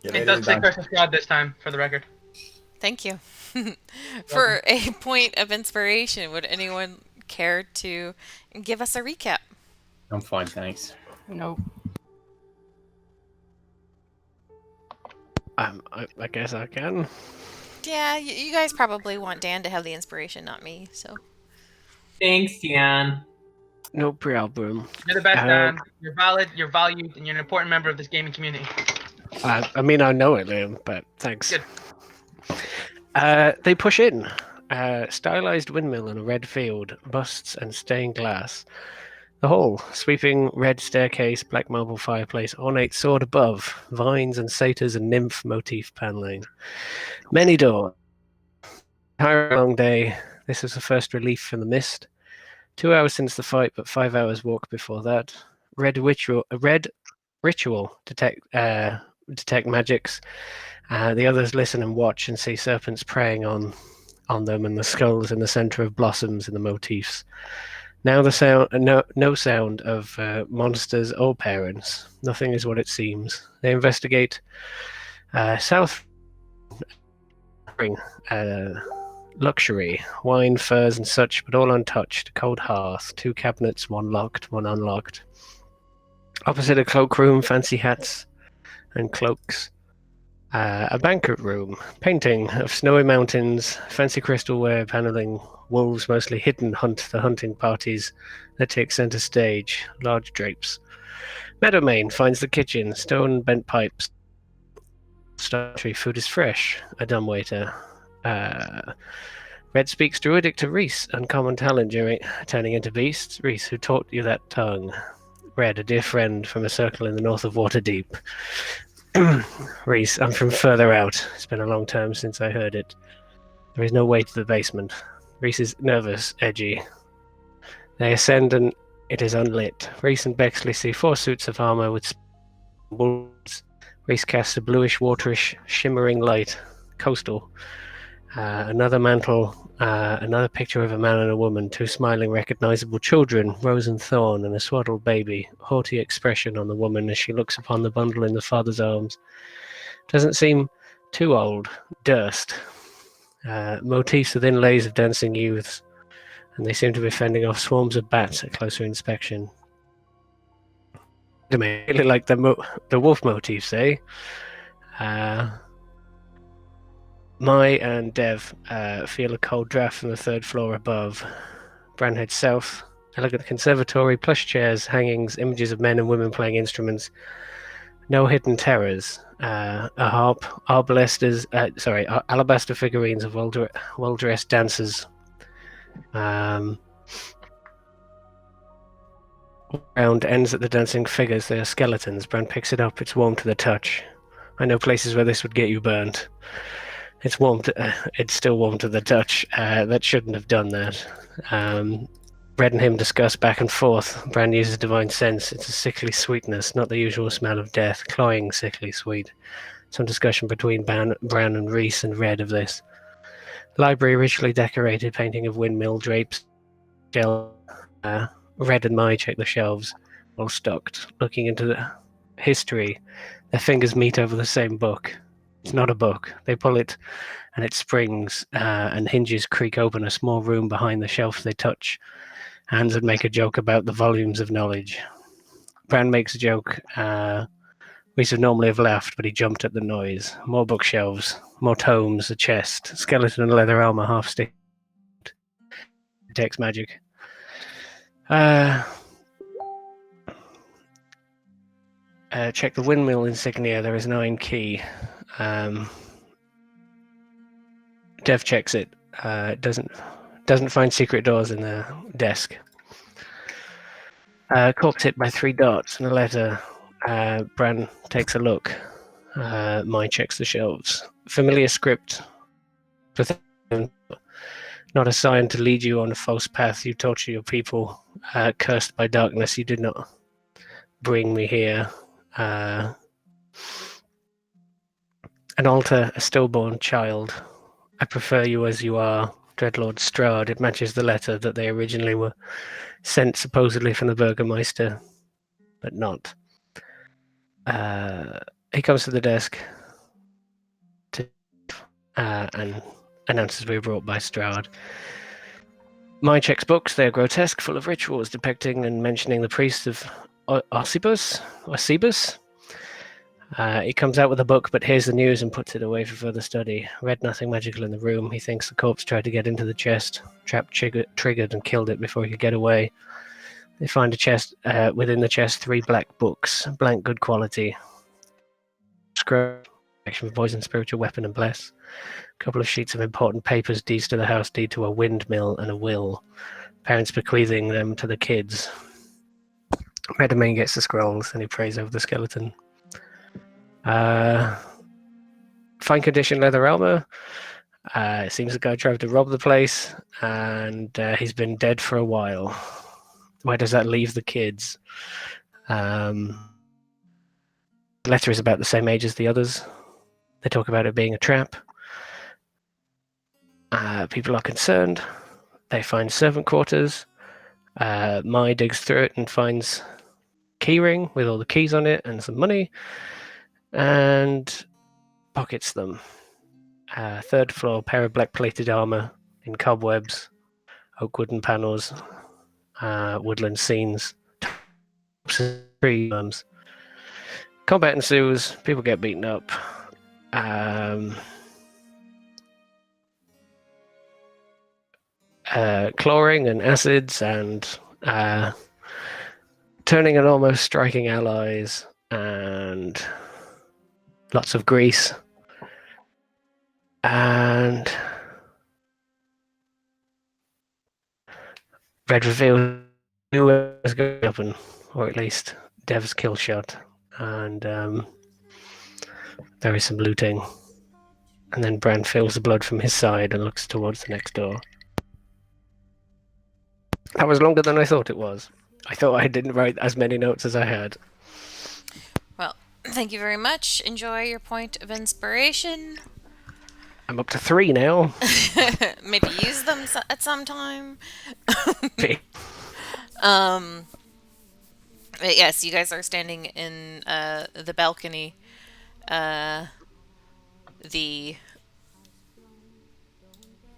Get It ready to does say dance. Curse of Strahd this time, for the record. Thank you. Welcome. For a point of inspiration, would anyone care to give us a recap? I'm fine, thanks. Nope. I guess I can. Yeah, you guys probably want Dan to have the inspiration, not me. So Thanks, Jan. No problem. You're the best, Uh, Dan. You're valid, you're valued, and you're an important member of this gaming community. I mean, I know it, Liam, but thanks. Good. They push in. Stylized windmill in a red field, busts and stained glass. The hall, sweeping red staircase, black marble fireplace, ornate sword above, vines and satyrs and nymph motif paneling. Many doors. Entire long day. This is the first relief from the mist. 2 hours since the fight, but 5 hours walk before that. Red ritual detect magics. The others listen and watch and see serpents preying on them and the skulls in the center of blossoms in the motifs. Now the sound, no sound of monsters or parents. Nothing is what it seems. They investigate south luxury, wine, furs, and such, but all untouched. Cold hearth, 2 cabinets, one locked, one unlocked. Opposite a cloakroom, fancy hats and cloaks. A banquet room, painting of snowy mountains, fancy crystalware paneling, wolves mostly hidden hunt the hunting parties that take center stage, large drapes. Meadowmane finds the kitchen, stone bent pipes. Startry food is fresh, a dumbwaiter. Red speaks Druidic to Reese, uncommon talent during turning into beasts. Reese, who taught you that tongue? Red, a dear friend from a circle in the north of Waterdeep. Reese, I'm from further out. It's been a long time since I heard it. There is no way to the basement. Reese is nervous, edgy. They ascend and it is unlit. Reese and Bexley see 4 suits of armor with wolves. Reese casts a bluish, waterish, shimmering light. Coastal. Another mantle, another picture of a man and a woman, 2 smiling, recognizable children, Rose and Thorn, and a swaddled baby. Haughty expression on the woman as she looks upon the bundle in the father's arms. Doesn't seem too old. Durst. Motifs with inlays of dancing youths, and they seem to be fending off swarms of bats at closer inspection. Really like the wolf motifs, eh? Mai and Dev feel a cold draft from the 3rd floor above. Bran heads south. Elegant conservatory, plush chairs, hangings, images of men and women playing instruments. No hidden terrors. A harp, alabaster figurines of well-dressed dancers. Round ends at the dancing figures. They are skeletons. Bran picks it up. It's warm to the touch. I know places where this would get you burnt. It's warm. It's still warm to the touch. That shouldn't have done that. Red and him discuss back and forth. Bran uses divine sense. It's a sickly sweetness, not the usual smell of death. Cloying, sickly sweet. Some discussion between Bran and Reese and Red of this. Library richly decorated, painting of windmill drapes. Red and Mai check the shelves, well stocked, looking into the history. Their fingers meet over the same book. It's not a book. They pull it, and it springs, and hinges creak open a small room behind the shelf they touch. Hands would make a joke about the volumes of knowledge. Bran makes a joke. Reese would normally have laughed, but he jumped at the noise. More bookshelves, more tomes, a chest, skeleton and leather armor half stick. Detects magic. Check the windmill insignia. There is 9 key. Dev checks it. Doesn't find secret doors in the desk. Corpse hit by 3 darts and a letter. Bran takes a look. Mai checks the shelves. Familiar script. Not a sign to lead you on a false path. You torture your people. Cursed by darkness, you did not bring me here. An altar, a stillborn child. I prefer you as you are, Dreadlord Strahd. It matches the letter that they originally were sent supposedly from the Burgermeister, but not. He comes to the desk. and announces we were brought by Strahd. My checks books, they are grotesque, full of rituals depicting and mentioning the priest of Ossibus. He comes out with a book, but hears the news and puts it away for further study. Read nothing magical in the room. He thinks the corpse tried to get into the chest, trap triggered and killed it before he could get away. They find a chest, within the chest, 3 black books, blank good quality. Scroll, action for poison, spiritual weapon, and bless. A couple of sheets of important papers, deeds to the house, deed to a windmill, and a will. Parents bequeathing them to the kids. Redemain gets the scrolls and he prays over the skeleton. Fine condition leather armor. It seems the guy tried to rob the place, and he's been dead for a while. Where does that leave the kids? The letter is about the same age as the others. They talk about it being a trap. People are concerned. They find servant quarters. Mai digs through it and finds keyring with all the keys on it and some money, and pockets them. 3rd floor, pair of black plated armor in cobwebs, oak wooden panels, woodland scenes, tree arms. Combat ensues, people get beaten up. Chlorine and acids and turning and almost striking allies, and lots of grease. And Red reveals who is going to open, or at least Dev's kill shot, and there is some looting. And then Bran feels the blood from his side and looks towards the next door. That was longer than I thought it was. I thought I didn't write as many notes as I had. Well, thank you very much. Enjoy your point of inspiration. I'm up to 3 now. Maybe use them at some time. But yes, you guys are standing in the balcony. The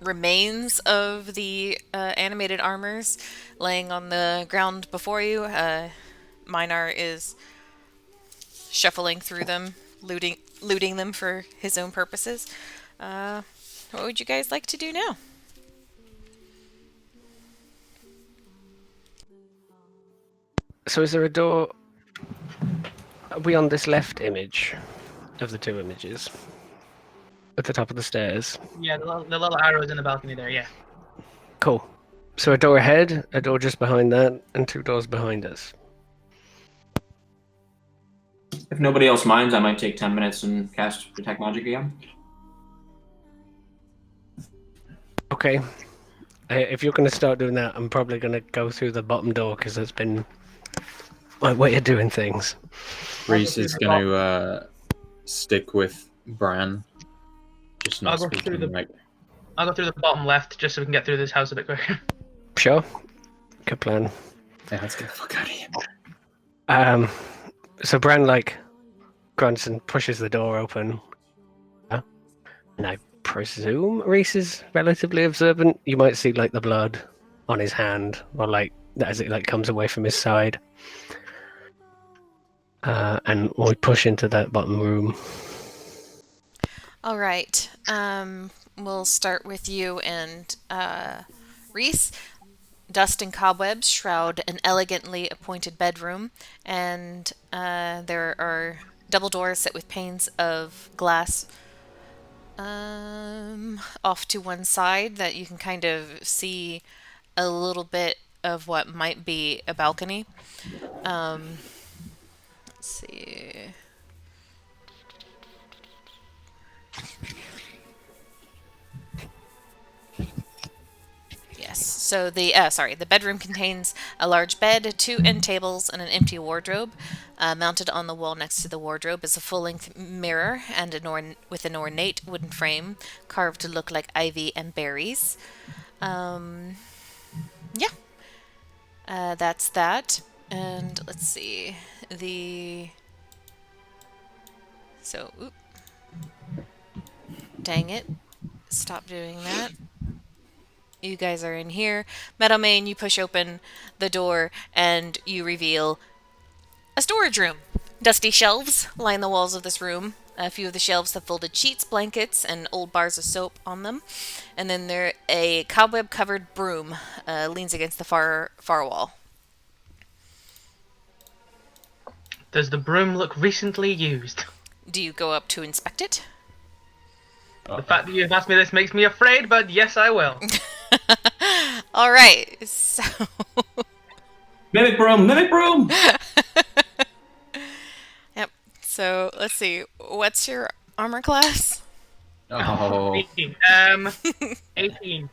remains of the animated armors laying on the ground before you. Minar is shuffling through them, looting them for his own purposes. What would you guys like to do now? So is there a door? Are we on this left image of the 2 images? At the top of the stairs? Yeah, the little arrows in the balcony there, yeah. Cool. So a door ahead, a door just behind that, and 2 doors behind us. If nobody else minds, I might take 10 minutes and cast Detect Magic again. Okay. If you're going to start doing that, I'm probably going to go through the bottom door, because that's been my way of doing things. Reese is going to stick with Bran. Just not I'll go speaking through the- like... I'll go through the bottom left just so we can get through this house a bit quicker. Sure. Good plan. Yeah, let's get the fuck out of here. So Bran, grunts and pushes the door open. And I presume Reese is relatively observant. You might see, the blood on his hand, or, as it, comes away from his side. And we push into that bottom room. All right. We'll start with you and Reese. Dust and cobwebs shroud an elegantly appointed bedroom, and there are double doors set with panes of glass off to one side that you can kind of see a little bit of what might be a balcony. Let's see. Yes. So the bedroom contains a large bed, 2 end tables, and an empty wardrobe. Mounted on the wall next to the wardrobe is a full-length mirror and with an ornate wooden frame carved to look like ivy and berries. That's that. And let's see. Dang it. stop doing that. You guys are in here. Meadowmane, you push open the door and you reveal a storage room. Dusty shelves line the walls of this room. A few of the shelves have folded sheets, blankets, and old bars of soap on them. And then there a cobweb-covered broom leans against the far wall. Does the broom look recently used? Do you go up to inspect it? The fact that you've asked me this makes me afraid, but yes, I will. All right. So Mimic broom! Mimic broom! Yep. So let's see. What's your armor class? Oh. 18. 18.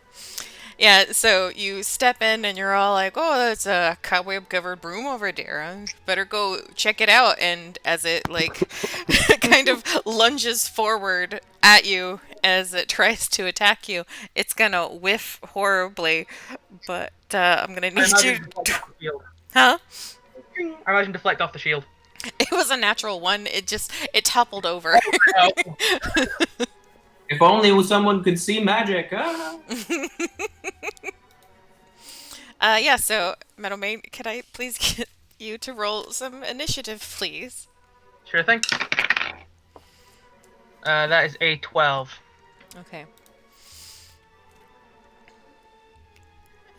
Yeah, so you step in and you're all like, oh, that's a cobweb-covered broom over there. I better go check it out. And as it, like, kind of lunges forward at you as it tries to attack you, it's gonna whiff horribly. But I'm gonna need you... Huh? I imagine deflect off the shield. It was a natural one. It toppled over. Oh. If only someone could see magic. Ah. Yeah, so, Meadowmane, could I please get you to roll some initiative, please? Sure thing. That is a 12. Okay.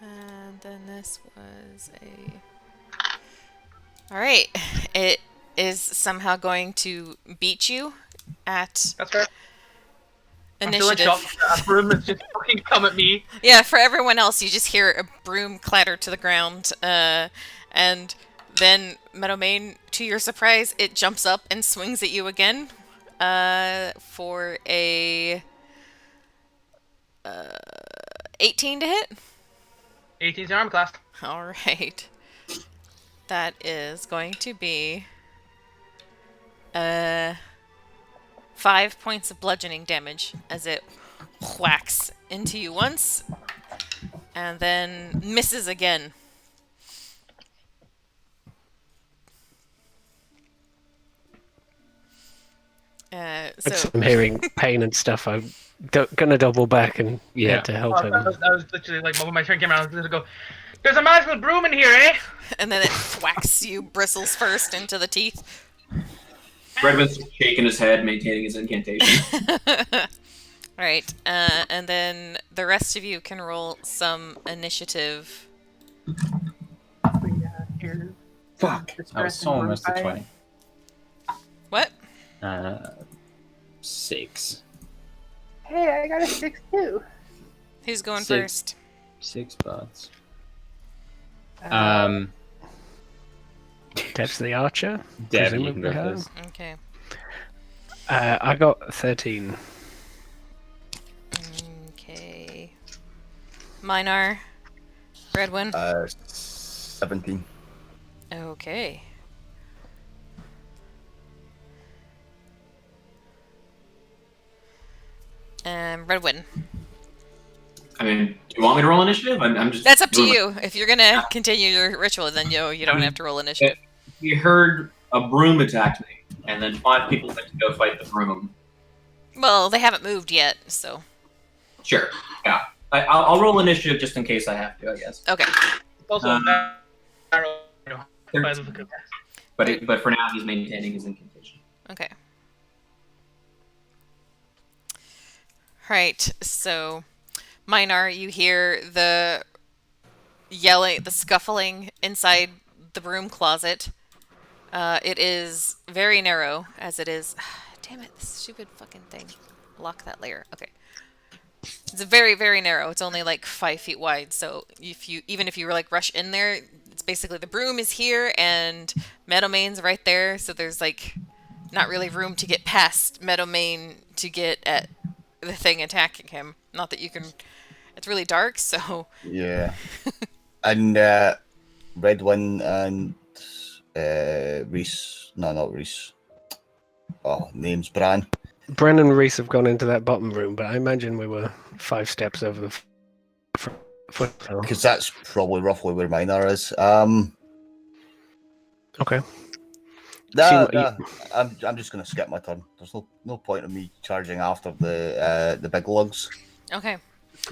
And then this was a... Alright. It is somehow going to beat you at That's fair. initiative. I'm still in shock. A broom has just fucking come at me. Yeah, for everyone else, you just hear a broom clatter to the ground, and then Meadowmane, to your surprise, it jumps up and swings at you again, for a 18 to hit. 18's armor class. All right, that is going to be 5 points of bludgeoning damage as it whacks into you once, and then misses again. So I'm hearing pain and stuff. I'm gonna double back and head to help him. I was literally like, when my turn came around, I was gonna go, there's a magical broom in here, eh? and then it whacks you bristles first into the teeth. Redman's shaking his head, maintaining his incantation. Right, and then the rest of you can roll some initiative. Fuck. I was so almost at 20. What? 6. Hey, I got a 6 too. Who's going 6. first? 6 buds. Deb's the archer. Deb, you can go presumably her. first. Okay. I got 13. Okay. Mine are Redwin. 17. Okay. Redwin. I mean, do you want me to roll initiative? I'm just. That's up to doing you. If you're gonna continue your ritual, then you don't have to roll initiative. We heard a broom attacked me, and then 5 people went to go fight the broom. Well, they haven't moved yet, so. Sure. Yeah. I'll roll initiative just in case I have to, I guess. Okay. Also, barrel, by the look of that. But for now, he's maintaining his incantation. Okay. Right, so Minar, you hear the yelling, the scuffling inside the broom closet. It is very narrow, as it is. Damn it, this stupid fucking thing. Lock that layer. Okay. It's very, very narrow. It's only like 5 feet wide. So even if you were like rush in there, it's basically the broom is here and Meadowmane's right there. So there's like not really room to get past Meadowmane to get at the thing attacking him. Not that you can. It's really dark, so. Yeah. And Redwin and Reese. No, not Reese. Oh, name's Bran. Bren and Reese have gone into that bottom room, but I imagine we were 5 steps over the foot. Because that's probably roughly where Minar is. Okay. No, what you- no, I'm just gonna skip my turn. There's no point in me charging after the big lugs. Okay.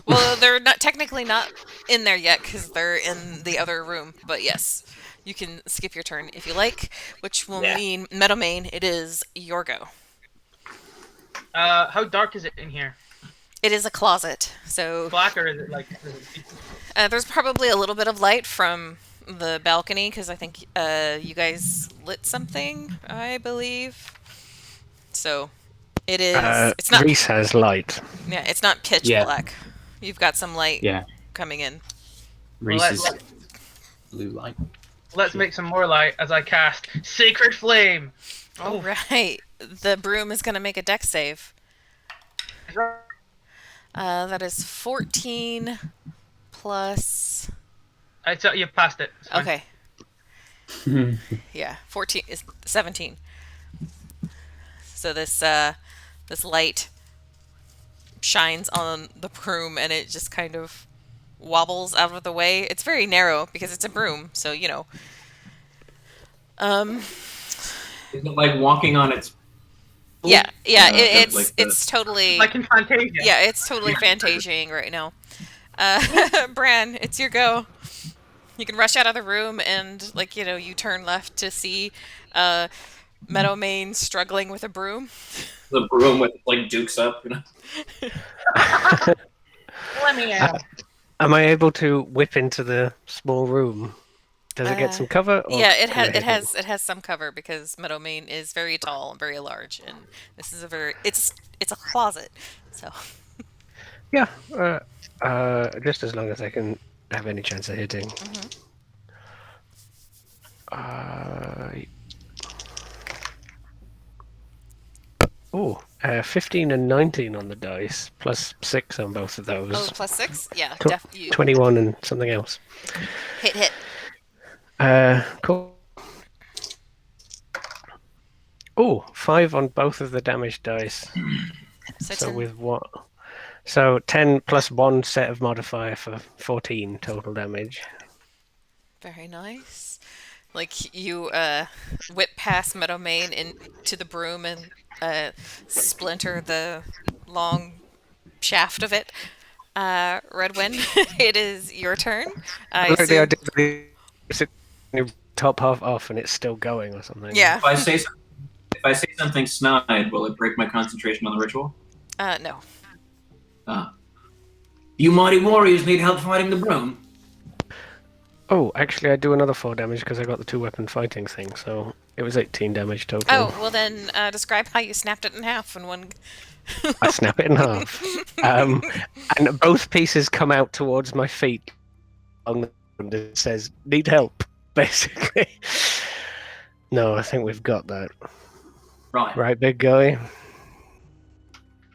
Well, they're not technically not in there yet because they're in the other room. But yes, you can skip your turn if you like, which will mean Meadowmane. It is your go. How dark is it in here? It is a closet, so Black or is it like? there's probably a little bit of light from the balcony because I think you guys lit something, I believe. So it is. It's not. Reese has light. Yeah, it's not pitch Yeah. black. You've got some light Yeah. coming in. Reese's let's- blue light. Let's make some more light as I cast Sacred Flame. All right. The broom is going to make a dex save. That is 14 plus. You passed it. It's fine. Okay. Yeah, 14 is 17. So this light shines on the broom and it just kind of wobbles out of the way. It's very narrow because it's a broom, so you know. Is it like walking on its? Yeah, it's like it's totally Like in Fantasia. yeah, it's totally Fantasiaing right now. Bran, it's your go. You can rush out of the room and you turn left to see Meadowmane struggling with a broom. The broom with like dukes up. You know? Let me out. Am I able to whip into the small room? Does it get some cover? Or Yeah, it am I has hidden? it has some cover because Meadowmane is very tall and very large, and this is it's a closet. So Yeah, just as long as I can have any chance of hitting. Oh, 15 and 19 on the dice, plus 6 on both of those. plus 6, yeah, Tw- you 21 and something else. hit. Cool. Oh, 5 on both of the damage dice. So, So 10. with what? So 10 plus 1 set of modifier for 14 total damage. Very nice. Like you whip past Meadowmane into the broom and splinter the long shaft of it. Redwin, it is your turn. I like the idea that you top half off and it's still going or something. Yeah. If I say something snide, will it break my concentration on the ritual? No. You mighty warriors need help fighting the broom. Oh, actually, I do another 4 damage because I got the 2-weapon fighting thing, so it was 18 damage total. Oh, well then describe how you snapped it in half in one. I snap it in half. And both pieces come out towards my feet. And it says, need help, basically. No, I think we've got that. Right. Right, big guy?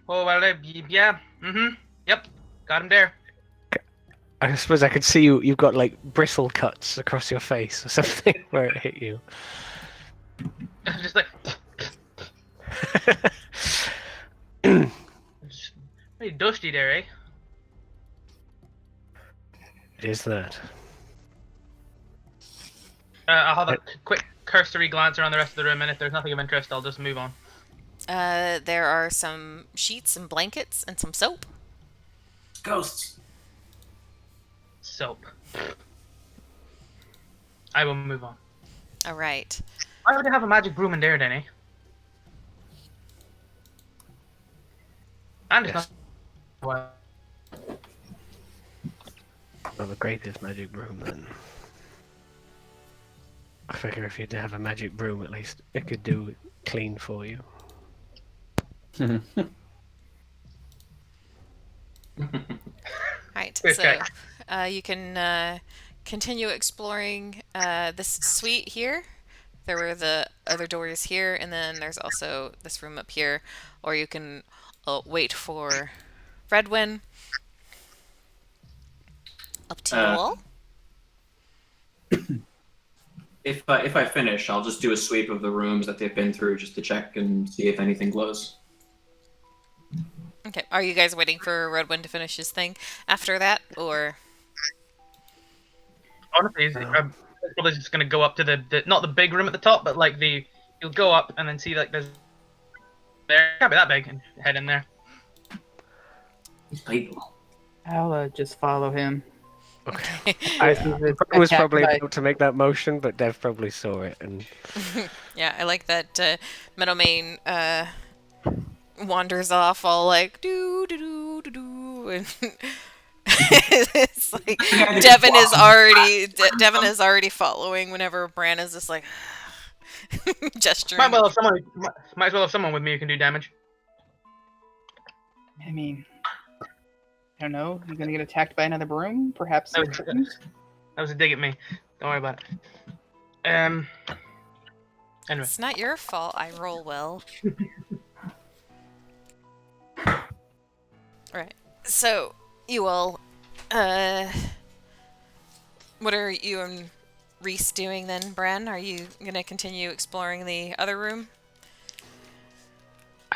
Oh, well, yeah. Yep. Got him there. I suppose I could see you've got, like, bristle cuts across your face or something where it hit you. Just like. Pretty dusty there, eh? It is that. I'll have a quick cursory glance around the rest of the room, and if there's nothing of interest, I'll just move on. There are some sheets and blankets and some soap. Ghosts. Soap. I will move on. All right. Why would they have a magic broom in there, then, eh? And it's Yes. not. Well, Not the greatest magic broom, then. I figure if you had to have a magic broom, at least it could do it clean for you. Right. Okay. So you can continue exploring this suite here. There were the other doors here, and then there's also this room up here. Or you can wait for Redwin. Up to you all. If I finish, I'll just do a sweep of the rooms that they've been through just to check and see if anything glows. Okay. Are you guys waiting for Redwin to finish his thing after that, or? honestly, I'm probably just going to go up to the not the big room at the top, but like the you'll go up and then see like there's there can't be that big and head in there. These people. I'll just follow him. Okay. I I was probably about to make that motion, but Dev probably saw it. And Yeah, I like that Meadowmane wanders off all like doo doo doo doo doo, and it's like Devin is already following whenever Bran is just like gesturing. Might as well have someone with me who can do damage. I mean, I don't know. You're gonna get attacked by another broom? Perhaps. That was a dig at me. Don't worry about it. Anyway. It's not your fault. I roll well. Right. So you all, what are you and Reese doing then, Bran? Are you gonna continue exploring the other room?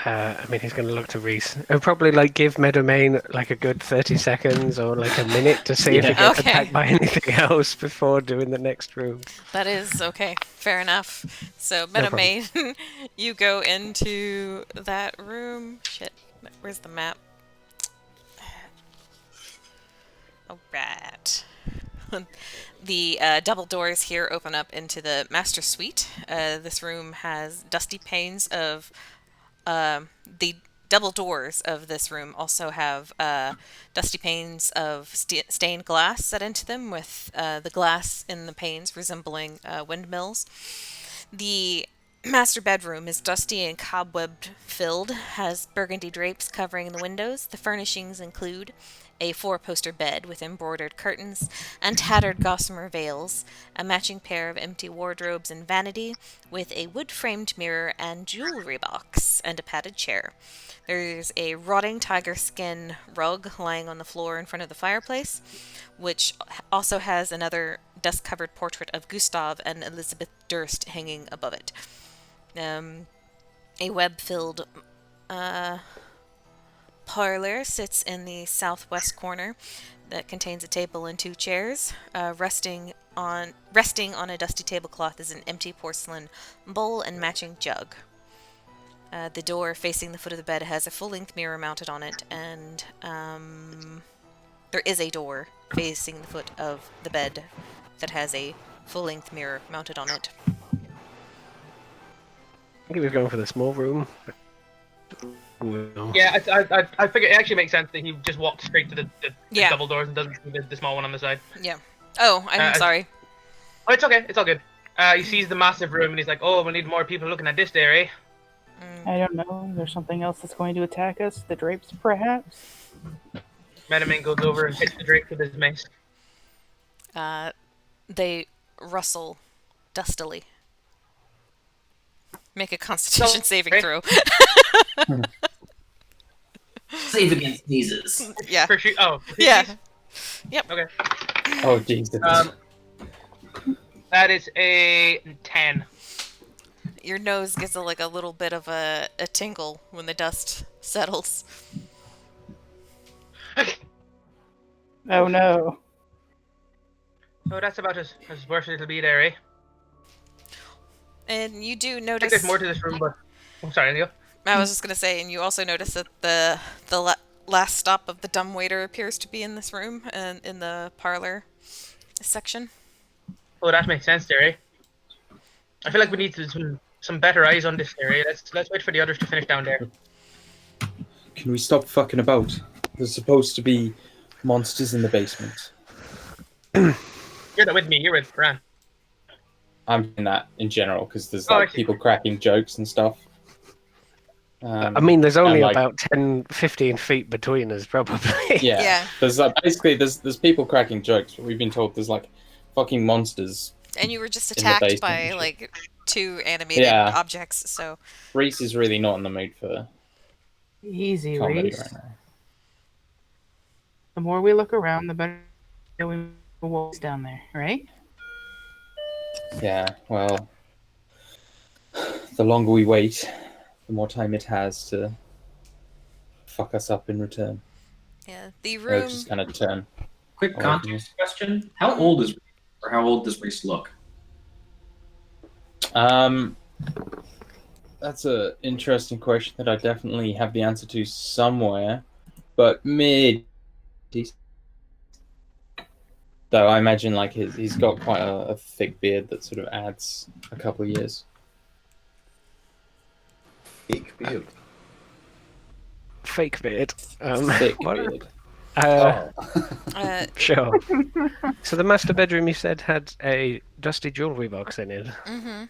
I mean, he's going to look to Reese. He'll probably like give Meadowmane like a good 30 seconds or like a minute to see if he gets Okay. attacked by anything else before doing the next room. That is okay. Fair enough. So, No problem. Meadowmane, you go into that room. Shit, where's the map? Alright. The double doors here open up into the master suite. This room has dusty panes of... the double doors of this room also have dusty panes of stained glass set into them, with the glass in the panes resembling windmills. The master bedroom is dusty and cobwebbed filled, has burgundy drapes covering the windows. The furnishings include a 4-poster bed with embroidered curtains and tattered gossamer veils, a matching pair of empty wardrobes and vanity, with a wood-framed mirror and jewelry box, and a padded chair. There's a rotting tiger skin rug lying on the floor in front of the fireplace, which also has another dust-covered portrait of Gustav and Elizabeth Durst hanging above it. A web-filled parlor sits in the southwest corner that contains a table and 2 chairs. Resting on a dusty tablecloth is an empty porcelain bowl and matching jug. The door facing the foot of the bed has a full-length mirror mounted on it, and there is a door facing the foot of the bed that has a full-length mirror mounted on it. I think he was going for the small room. Yeah, I figure it actually makes sense that he just walked straight to the Yeah. double doors and doesn't see the small one on the side. Yeah. Oh, I'm sorry. Oh, it's okay. It's all good. He sees the massive room and he's like, "Oh, we need more people looking at this there, eh?" I don't know. There's something else that's going to attack us. The drapes, perhaps. Meadowmane goes over and hits the drape with his mace. They rustle dustily. Make a Constitution saving okay. throw. Save against sneezes. Yeah. For sure. Oh. Yeah. Yep. Okay. Oh, Jesus. That is a 10. Your nose gets a little bit of a tingle when the dust settles. Oh no. Oh, that's about as worse as it'll be there, eh? And you do I think notice... there's more to this room, but... I'm sorry, Leo. I was just going to say, and you also notice that the last stop of the dumbwaiter appears to be in this room, and in the parlor section. Oh, that makes sense there, eh? I feel like we need some better eyes on this there, eh? Let's wait for the others to finish down there. Can we stop fucking about? There's supposed to be monsters in the basement. You're not with me, you're with Bran. I'm in that in general because there's Oh, like I see. people cracking jokes and stuff. I mean, there's only and, like, about 10, 15 feet between us, probably. Yeah. Yeah. There's basically there's people cracking jokes, but we've been told there's like fucking monsters. And you were just In the attacked basement by, and shit. like, 2 animated Yeah. objects, so... Reese is really not in the mood for Easy, comedy Reese. right now. The more we look around, the better we what's down there, right? Yeah, well, the longer we wait, the more time it has to fuck us up in return. Yeah, the It'll room... just kind of turn. Quick Oh, context question: How old is Reese, or how old does Reese look? That's a interesting question that I definitely have the answer to somewhere, but mid. Though I imagine like he's got quite a thick beard that sort of adds a couple of years. Fake beard. Fake beard. Thick what- beard. Oh. Sure. So the master bedroom you said had a dusty jewelry box in it. Mm-hmm.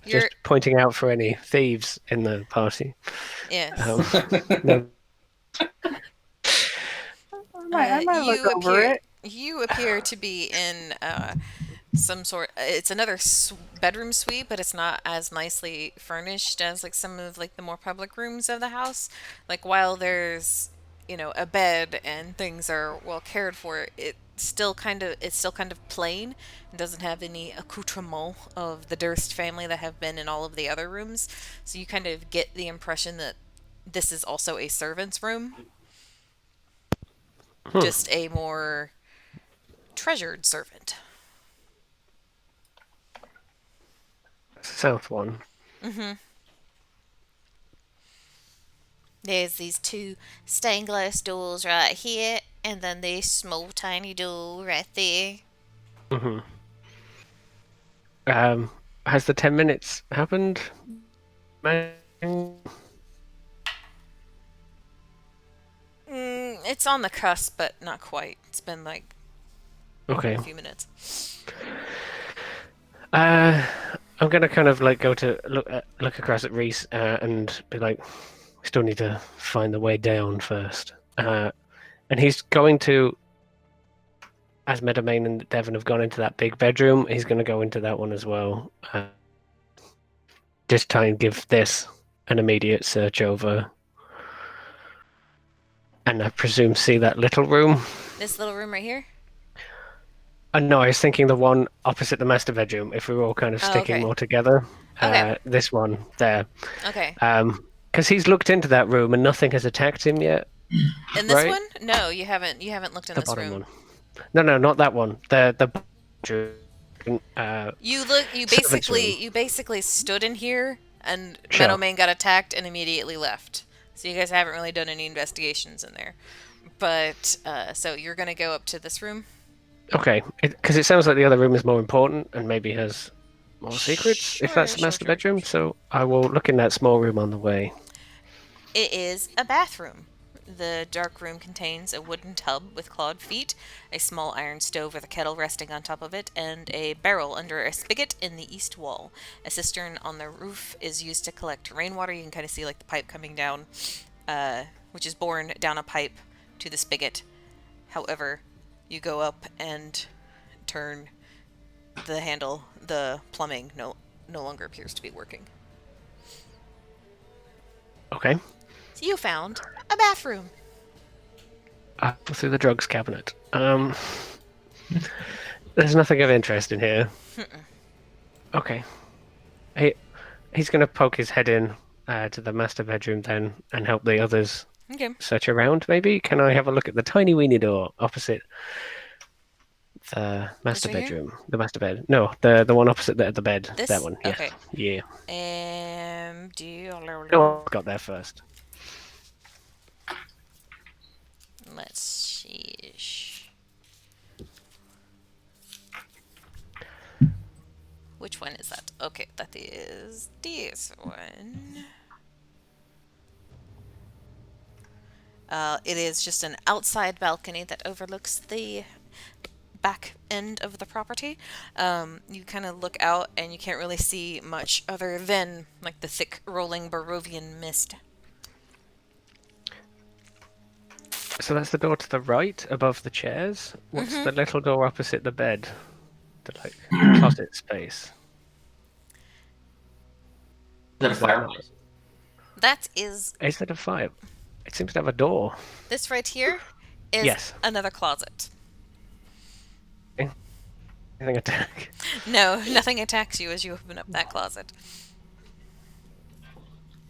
Just pointing out for any thieves in the party. Yes. No. I might look over it. You appear to be in some sort. It's another bedroom suite, but it's not as nicely furnished as like some of like the more public rooms of the house. Like while there's a bed and things are well cared for, it's still kind of plain. It doesn't have any accoutrement of the Durst family that have been in all of the other rooms. So you kind of get the impression that this is also a servant's room. Just a more treasured servant. South one. Mm-hmm. There's these two stained glass doors right here, and then this small tiny door right there. Mm-hmm. Has the 10 minutes happened? It's on the cusp, but not quite. It's been like Okay. a few minutes. I'm gonna kind of like go to look across at Reese and be like, we still need to find the way down first. And he's going to, as Meadowmane and Devon have gone into that big bedroom, he's going to go into that one as well. Just try and give this an immediate search over. And I presume see that little room. This little room right here? No, I was thinking the one opposite the master bedroom, if we were all kind of sticking okay. more together. Okay. This one there. Okay. Because he's looked into that room and nothing has attacked him yet. In this right? one? No, you haven't looked in The this bottom room. one. No, not that one. The bedroom. You basically stood in here and Sure. Meadowmane got attacked and immediately left. So you guys haven't really done any investigations in there. But so you're gonna go up to this room? Okay, because it sounds like the other room is more important and maybe has more secrets, if that's the Sure, master sure. bedroom. So I will look in that small room on the way. It is a bathroom. The dark room contains a wooden tub with clawed feet, a small iron stove with a kettle resting on top of it, and a barrel under a spigot in the east wall. A cistern on the roof is used to collect rainwater. You can kind of see like the pipe coming down, which is borne down a pipe to the spigot. However, you go up and turn the handle. The plumbing no longer appears to be working. Okay. So you found a bathroom. I go through the drugs cabinet. There's nothing of interest in here. Okay. He's going to poke his head in to the master bedroom then and help the others Okay. search around, maybe? Can I have a look at the tiny weeny door opposite the master right here? bedroom? The master bed. No, the one opposite the bed. This? That one, yes. Okay. Yeah. No. Got there first. Let's see. Which one is that? Okay, that is this one. It is just an outside balcony that overlooks the back end of the property. You kind of look out and you can't really see much other than like the thick rolling Barovian mist. So that's the door to the right, above the chairs. What's the little door opposite the bed? The like closet space. Is that a fireplace? That is Is that a fire? It seems to have a door. this right here is Yes. another closet. Anything attack? No, nothing attacks you as you open up that closet.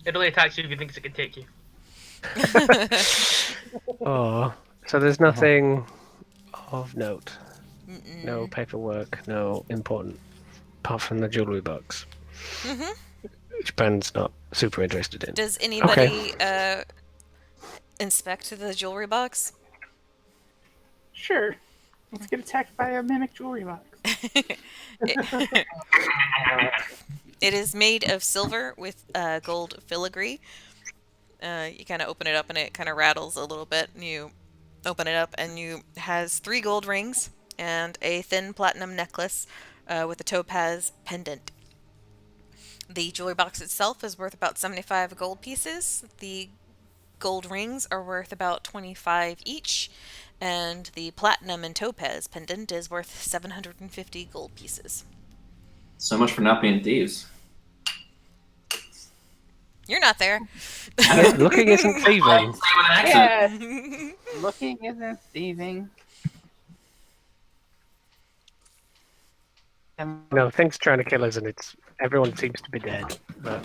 It only attacks you if you think it can take you. Oh, so there's nothing of note. No paperwork, no important, apart from the jewelry box. Japan's not super interested in. Does anybody inspect the jewelry box? Sure. Let's get attacked by a mimic jewelry box. It is made of silver with gold filigree. You kind of open it up and it kind of rattles a little bit. And you open it up and you has 3 gold rings and a thin platinum necklace with a topaz pendant. The jewelry box itself is worth about 75 gold pieces. The gold rings are worth about 25 each, and the platinum and topaz pendant is worth 750 gold pieces. So much for not being thieves. You're not there. Looking isn't thieving. Say it with an accent. Yeah. Looking isn't thieving. No, things trying to kill us, and everyone seems to be dead. But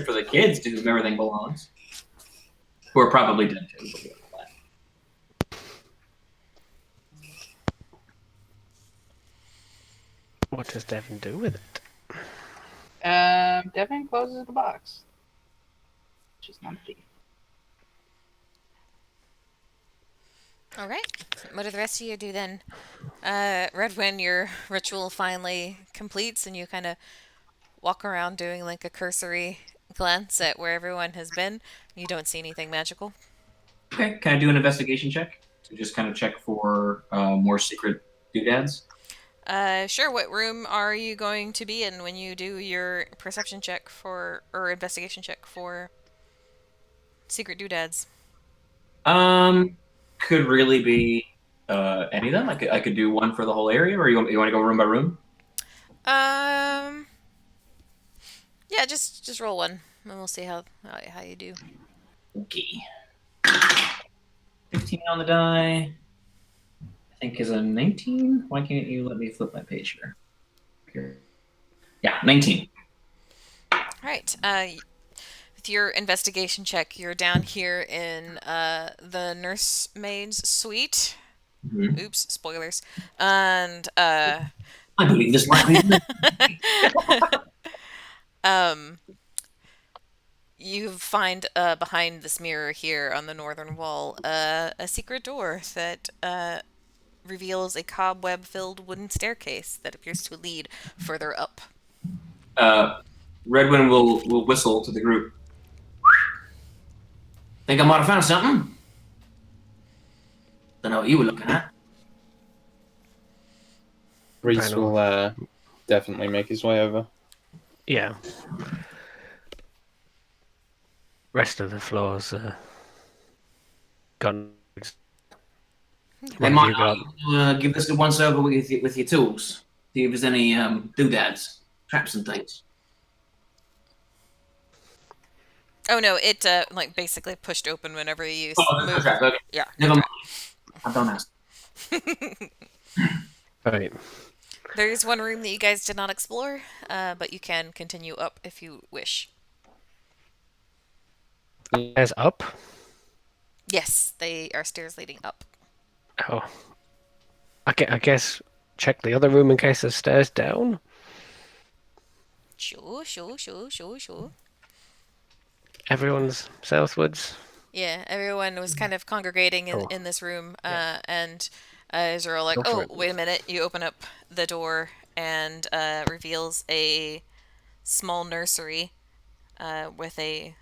For the kids to whom everything belongs. Who are probably dead too. But we don't know that. what does Devin do with it? Devin closes the box. Which is not a thief. All right. What do the rest of you do then? Redwin, your ritual finally completes, and you kind of walk around doing like a cursory glance at where everyone has been. You don't see anything magical. Okay, can I do an investigation check to just kind of check for more secret doodads? Sure. What room are you going to be in when you do your perception check or investigation check for secret doodads? Could really be any of them. I could do one for the whole area, or you want to go room by room? Yeah, just roll one, and we'll see how you do. Okay. 15 on the die. I think is a 19. Why can't you let me flip my page here? Yeah, 19. All right. With your investigation check, you're down here in the nursemaid's suite. Mhm. Oops, spoilers. And I believe this might be. you find behind this mirror here on the northern wall a secret door that reveals a cobweb-filled wooden staircase that appears to lead further up. Redwin will whistle to the group. Think I might have found something? Don't know what you were looking at. Reese will definitely make his way over. Yeah. Rest of the floors gone. They might give this a once over with your tools. See if there's any doodads, traps and things. Oh no, it like basically pushed open whenever you moved. Okay. Yeah. Never mind. I don't ask. Right. There is one room that you guys did not explore, but you can continue up if you wish. As up? Yes, they are stairs leading up. Oh. I guess check the other room in case there's stairs down. Sure. Everyone's southwards. Yeah, everyone was kind of congregating in this room, and Israel like, Go for oh, it. wait a minute. You open up the door and reveals a small nursery with a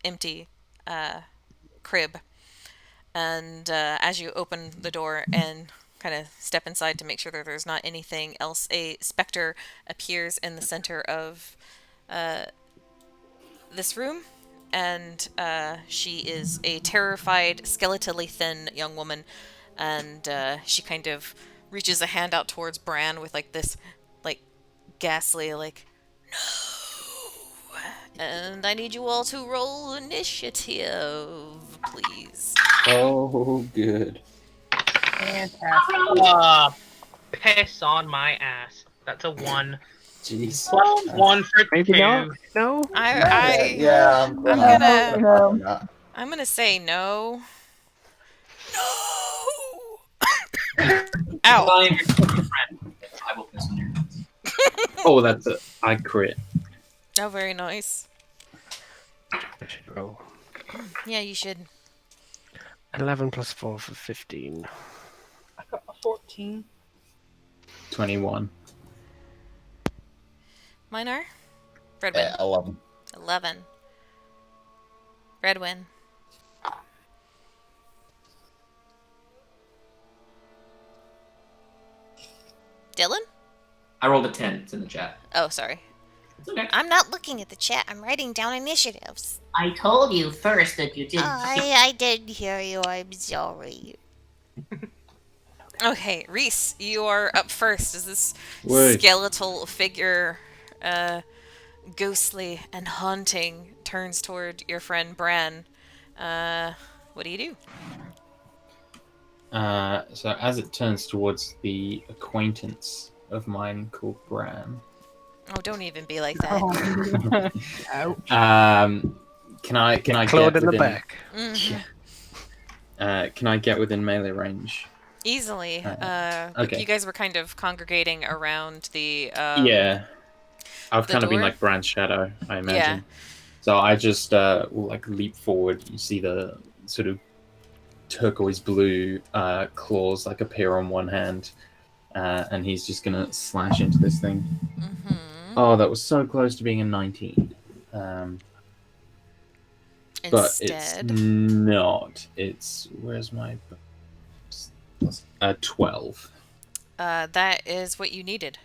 empty crib. And as you open the door and kind of step inside to make sure that there's not anything else, a specter appears in the center of this room. And she is a terrified, skeletally thin young woman. And she kind of reaches a hand out towards Bran with like this, like, ghastly, like, no. And I need you all to roll initiative, please. Oh, good. Fantastic. Piss on my ass. That's a 1. Jeez. Plus 1 for Maybe 2. not. No. Yeah, I'm gonna say no. No. Ow. Find your friend. I will piss on your hands. Oh, that's it. I crit. Oh, very nice. I should roll. Yeah, you should. 11 plus 4 for 15. I got a 14. 21. Minar? Redwin. 11. 11. Redwin. Dylan? I rolled a 10. It's in the chat. Oh, sorry. It's okay. I'm not looking at the chat. I'm writing down initiatives. I told you first that you didn't. I didn't hear you. I'm sorry. Okay, Reese, you are up first. As this Wait. skeletal figure, ghostly and haunting, turns toward your friend Bran. What do you do? So as it turns towards the acquaintance of mine called Bran, Oh, don't even be like that. Oh. Ouch. can I Clawed get in the within, back. can I get within melee range? Easily. Okay. You guys were kind of congregating around the. Yeah, I've the kind of been door? like Bran's shadow, I imagine. Yeah. So I just will like leap forward. You see the sort of turquoise blue claws like appear on one hand, and he's just gonna slash into this thing. Mm-hmm. Oh, that was so close to being a 19. But it's Instead. not. It's where's my 12. That is what you needed.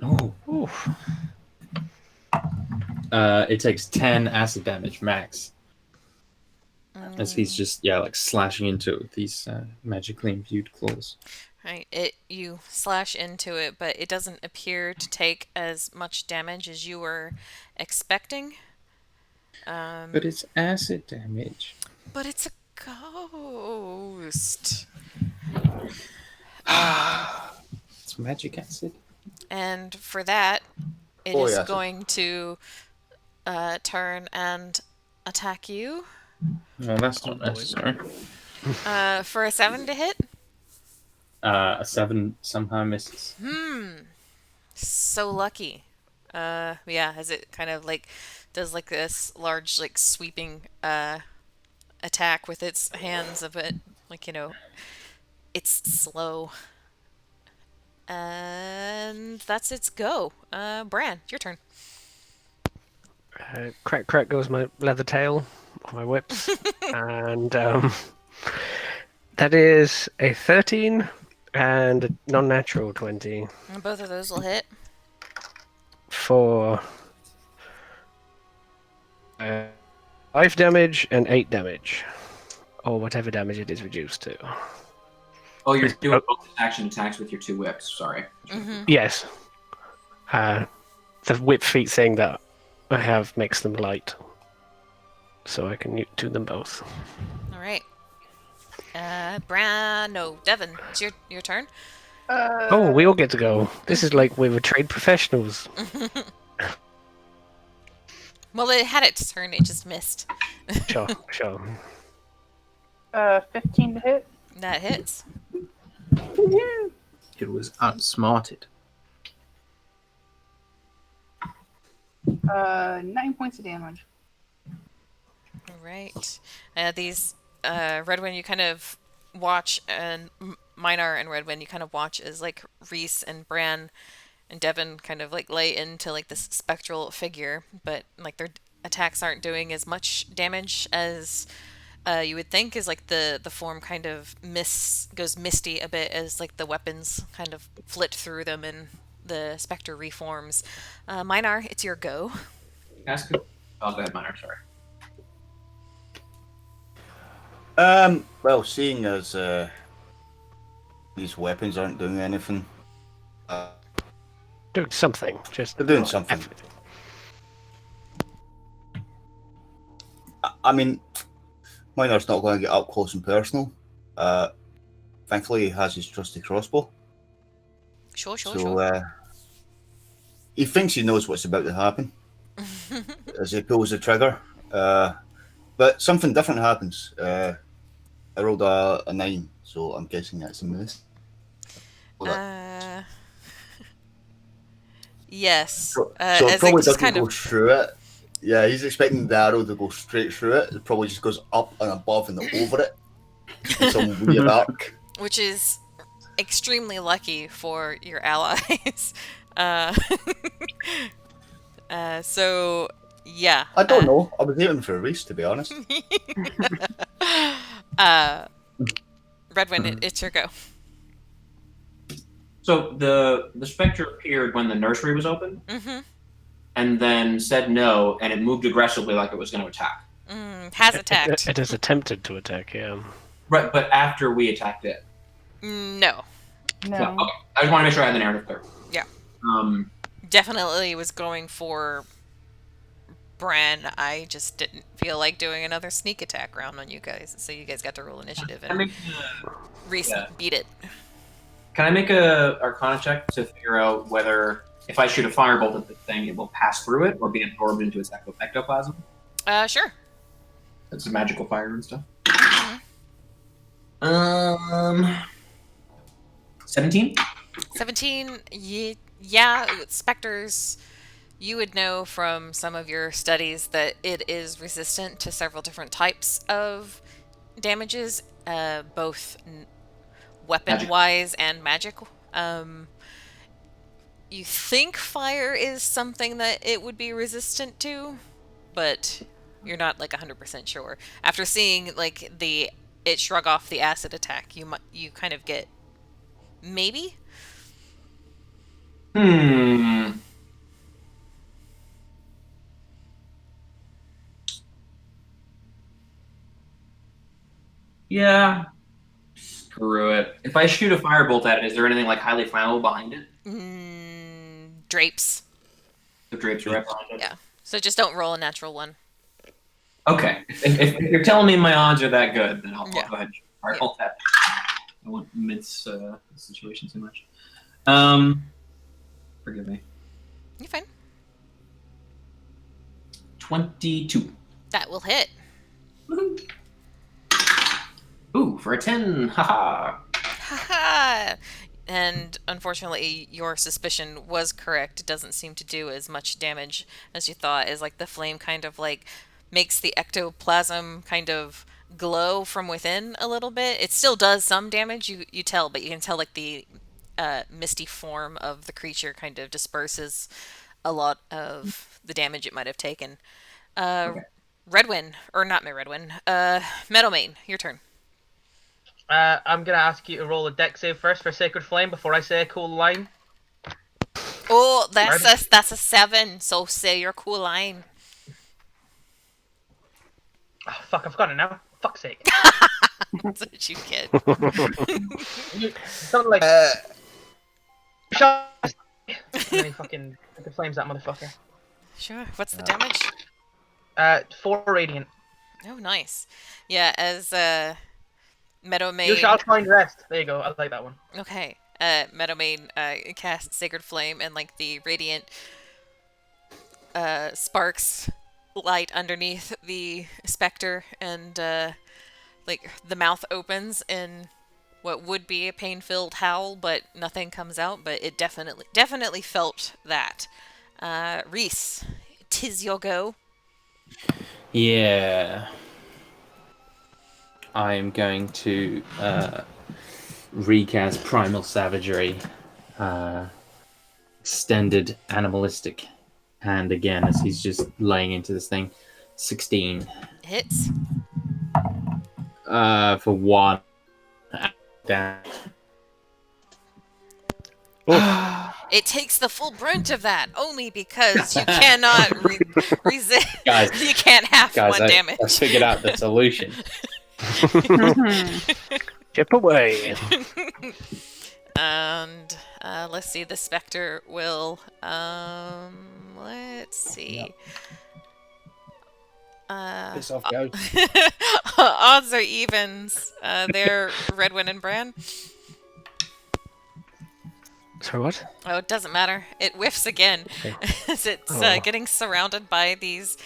Oh. Oof. It takes 10 acid damage max. As he's just like slashing into it with these magically imbued claws. Right. You slash into it, but it doesn't appear to take as much damage as you were expecting. But it's acid damage. But it's a ghost. It's magic acid. And for that, it Oh, is yes. going to turn and attack you. Well, that's not necessary. For a 7 to hit. A 7 somehow misses. So lucky. Yeah, as it kind of like does like this large like sweeping attack with its hands of it, like it's slow. And that's its go. Bran, your turn. Crack, crack goes my leather tail, my whips, and that is a 13 and a non-natural 20 And both of those will hit. for 5 damage and 8 damage, or whatever damage it is reduced to. Oh, you're doing both action attacks with your 2 whips. Sorry. Yes. The whip feat thing that I have makes them light, so I can do them both. All right. Devin, it's your turn. Oh, we all get to go. This is like we were trade professionals. Well, it had its turn, it just missed. Sure. 15 to hit. That hits. It was outsmarted. 9 points of damage. All right. These Redwin, you kind of watch, and Minar and Redwin, you kind of watch as like Reese and Bran and Devin kind of like lay into like this spectral figure, but like their attacks aren't doing as much damage as you would think, as like the form kind of goes misty a bit as like the weapons kind of flit through them and the specter reforms. Minar, it's your go. Ask who? Oh, go ahead, Minor. Sorry. Well, seeing as these weapons aren't doing anything, Doing something. Just they're doing not something. everything. I mean, Minor's not going to get up close and personal. Thankfully, he has his trusty crossbow. Sure. He thinks he knows what's about to happen as he pulls the trigger. But something different happens. I rolled a 9, so I'm guessing that's a miss. Yes. So As it it probably just doesn't kind go of, through it. Yeah, he's expecting the arrow to go straight through it. It probably just goes up and above and over it in some weird arc. which is extremely lucky for your allies. Uh, so yeah. I don't know. I was aiming for a race, to be honest. Redwin, it's your go. So the specter appeared when the nursery was open, Mm-hmm. and then said no, and it moved aggressively like it was going to attack. Has attacked. It has attempted to attack, yeah. Right, but after we attacked it. No. No. So, okay. I just want to make sure I had the narrative clear. Yeah. Um, Definitely was going for Bran. I just didn't feel like doing another sneak attack round on you guys, so you guys got to roll initiative and Reese beat it. Can I make a Arcana check to figure out whether if I shoot a firebolt at the thing, it will pass through it or be absorbed into its ectoplasm? Sure. It's a magical fire and stuff. Mhm. 17? 17, yeah, specters, you would know from some of your studies that it is resistant to several different types of damages, both weapon-wise and magic. You think fire is something that it would be resistant to, but you're not like 100% sure. After seeing like it shrug off the acid attack, you kind of get maybe. Yeah. Screw it. If I shoot a firebolt at it, is there anything like highly flammable behind it? Drapes. The drapes are right behind it? Yeah. So just don't roll a natural one. Okay. If you're telling me my odds are that good, then I'll go ahead and firebolt that. I won't mince the situation too much. Forgive me. You're fine. 22. That will hit. Woohoo. Ooh, for a 10. Haha. Haha. And unfortunately, your suspicion was correct. It doesn't seem to do as much damage as you thought. As like the flame kind of like makes the ectoplasm kind of glow from within a little bit. It still does some damage, you tell, but you can tell like the misty form of the creature kind of disperses a lot of the damage it might have taken. Okay. Redwin, or not Redwin, Meadowmane, your turn. I'm gonna ask you to roll a deck save first for Sacred Flame before I say a cool line. Oh, that's a 7, so say your cool line. Oh, fuck, I've got it now. Fuck's sake. That's what you get. Something like shut and then he fucking flames that motherfucker. Sure. What's the damage? 4 radiant. Oh, nice. Yeah, as Meadowmane. You shall find rest. There you go. I like that one. Okay. Meadowmane casts Sacred Flame, and like the radiant sparks light underneath the specter, and like the mouth opens in what would be a pain-filled howl, but nothing comes out. But it definitely felt that. Reese, 'tis your go. Yeah. I'm going to recast Primal Savagery. Extended Animalistic Hand again as he's just laying into this thing. 16. Hits. For 1. Damage. It takes the full brunt of that, only because you cannot resist. Guys, you can't have one damage. I figured out the solution. Chip away. And let's see, the specter will let's see. Piss off, guys. Odds or evens. They're Redwin and Bran. Sorry, what? Oh, it doesn't matter. It whiffs again. Okay. As it's getting surrounded by these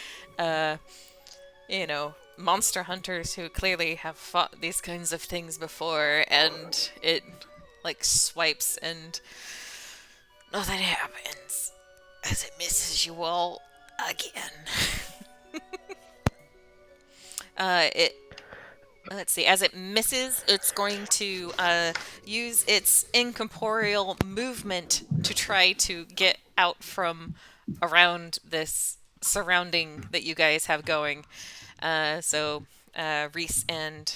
monster hunters who clearly have fought these kinds of things before, and it like swipes and nothing happens. as it misses you all again. Let's see. As it misses, it's going to use its incorporeal movement to try to get out from around this surrounding that you guys have going. So Reese and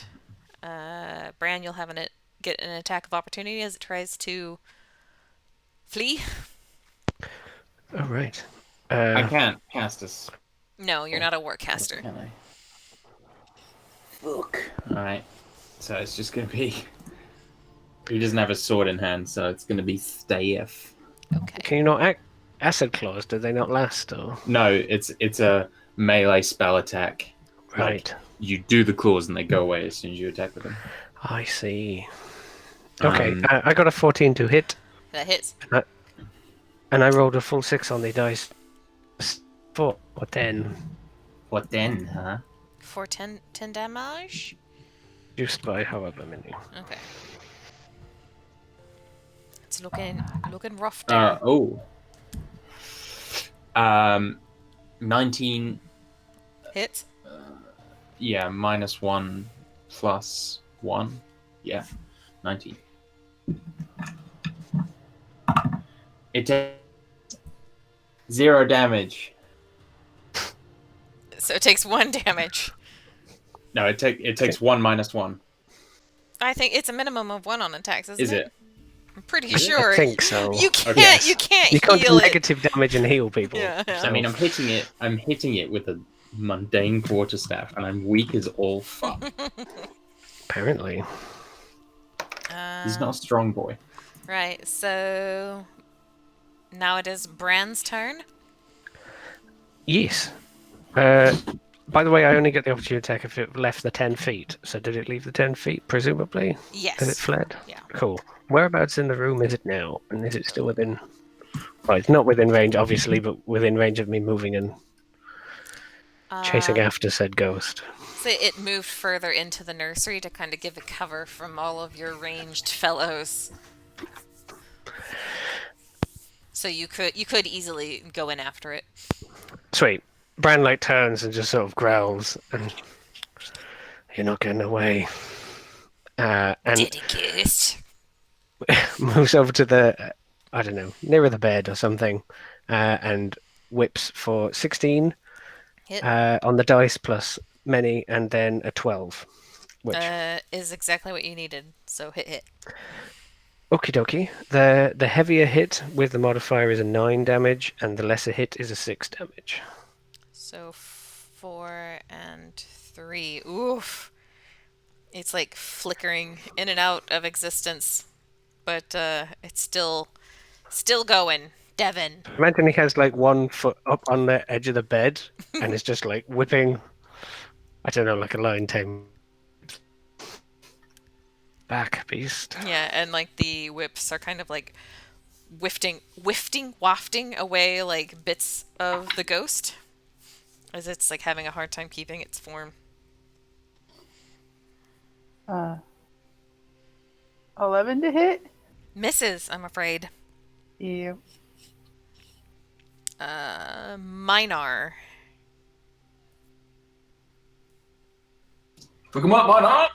Bran, you'll have get an attack of opportunity as it tries to flee. All right. I can't cast a No, you're not a warcaster. can I? Fuck. Alright. So it's just gonna be. He doesn't have a sword in hand, so it's gonna be Staff. Okay. Can you not acid claws? Do they not last? Or No, it's a melee spell attack. right? You do the claws and they go away as soon as you attack with them. I see. Okay, Um, I got a 14 to hit, That hits. and I rolled a full 6 on the dice. 4 or 10, What then, huh? For 10 damage? reduced by however many. Okay. It's looking rough there. 19. Hits? Yeah, -1 +1. Yeah, 19. It takes 0 damage. So it takes 1 damage. No, it takes 1 -1. I think it's a minimum of 1 on attacks, isn't Is it? it? I'm pretty sure. I think so. You can't. Yes. You can't You can't heal do it. negative damage and heal people. Yeah. I mean, I'm hitting it with a mundane quarterstaff, and I'm weak as all fuck. Apparently. He's not a strong boy. Right. So now it is Bran's turn. Yes. By the way, I only get the opportunity attack if it left the 10 feet. So did it leave the 10 feet, presumably? Yes. As it fled? Yeah. Cool. Whereabouts in the room is it now? And is it still within... Well, it's not within range, obviously, but within range of me moving and chasing after said ghost. So it moved further into the nursery to kind of give it cover from all of your ranged fellows. So you could easily go in after it. Sweet. Bran like turns and just sort of growls, and you're not getting away. And Dedicate. moves over to the, I don't know, nearer the bed or something, and whips for 16 Hit. on the dice plus many, and then a 12, which Is exactly what you needed. So hit. okie dokie. The heavier hit with the modifier is a 9 damage, and the lesser hit is a 6 damage. So 4 and 3. Oof. It's like flickering in and out of existence, but it's still going. Devin. Imagine he has like 1 foot up on the edge of the bed, and it's just like whipping, I don't know, like a lion tame. Back, beast. Yeah, and like the whips are kind of like wafting away like bits of the ghost, as it's like having a hard time keeping its form. 11 to hit? Misses, I'm afraid. Yeah. Minar. Pick him up, why not?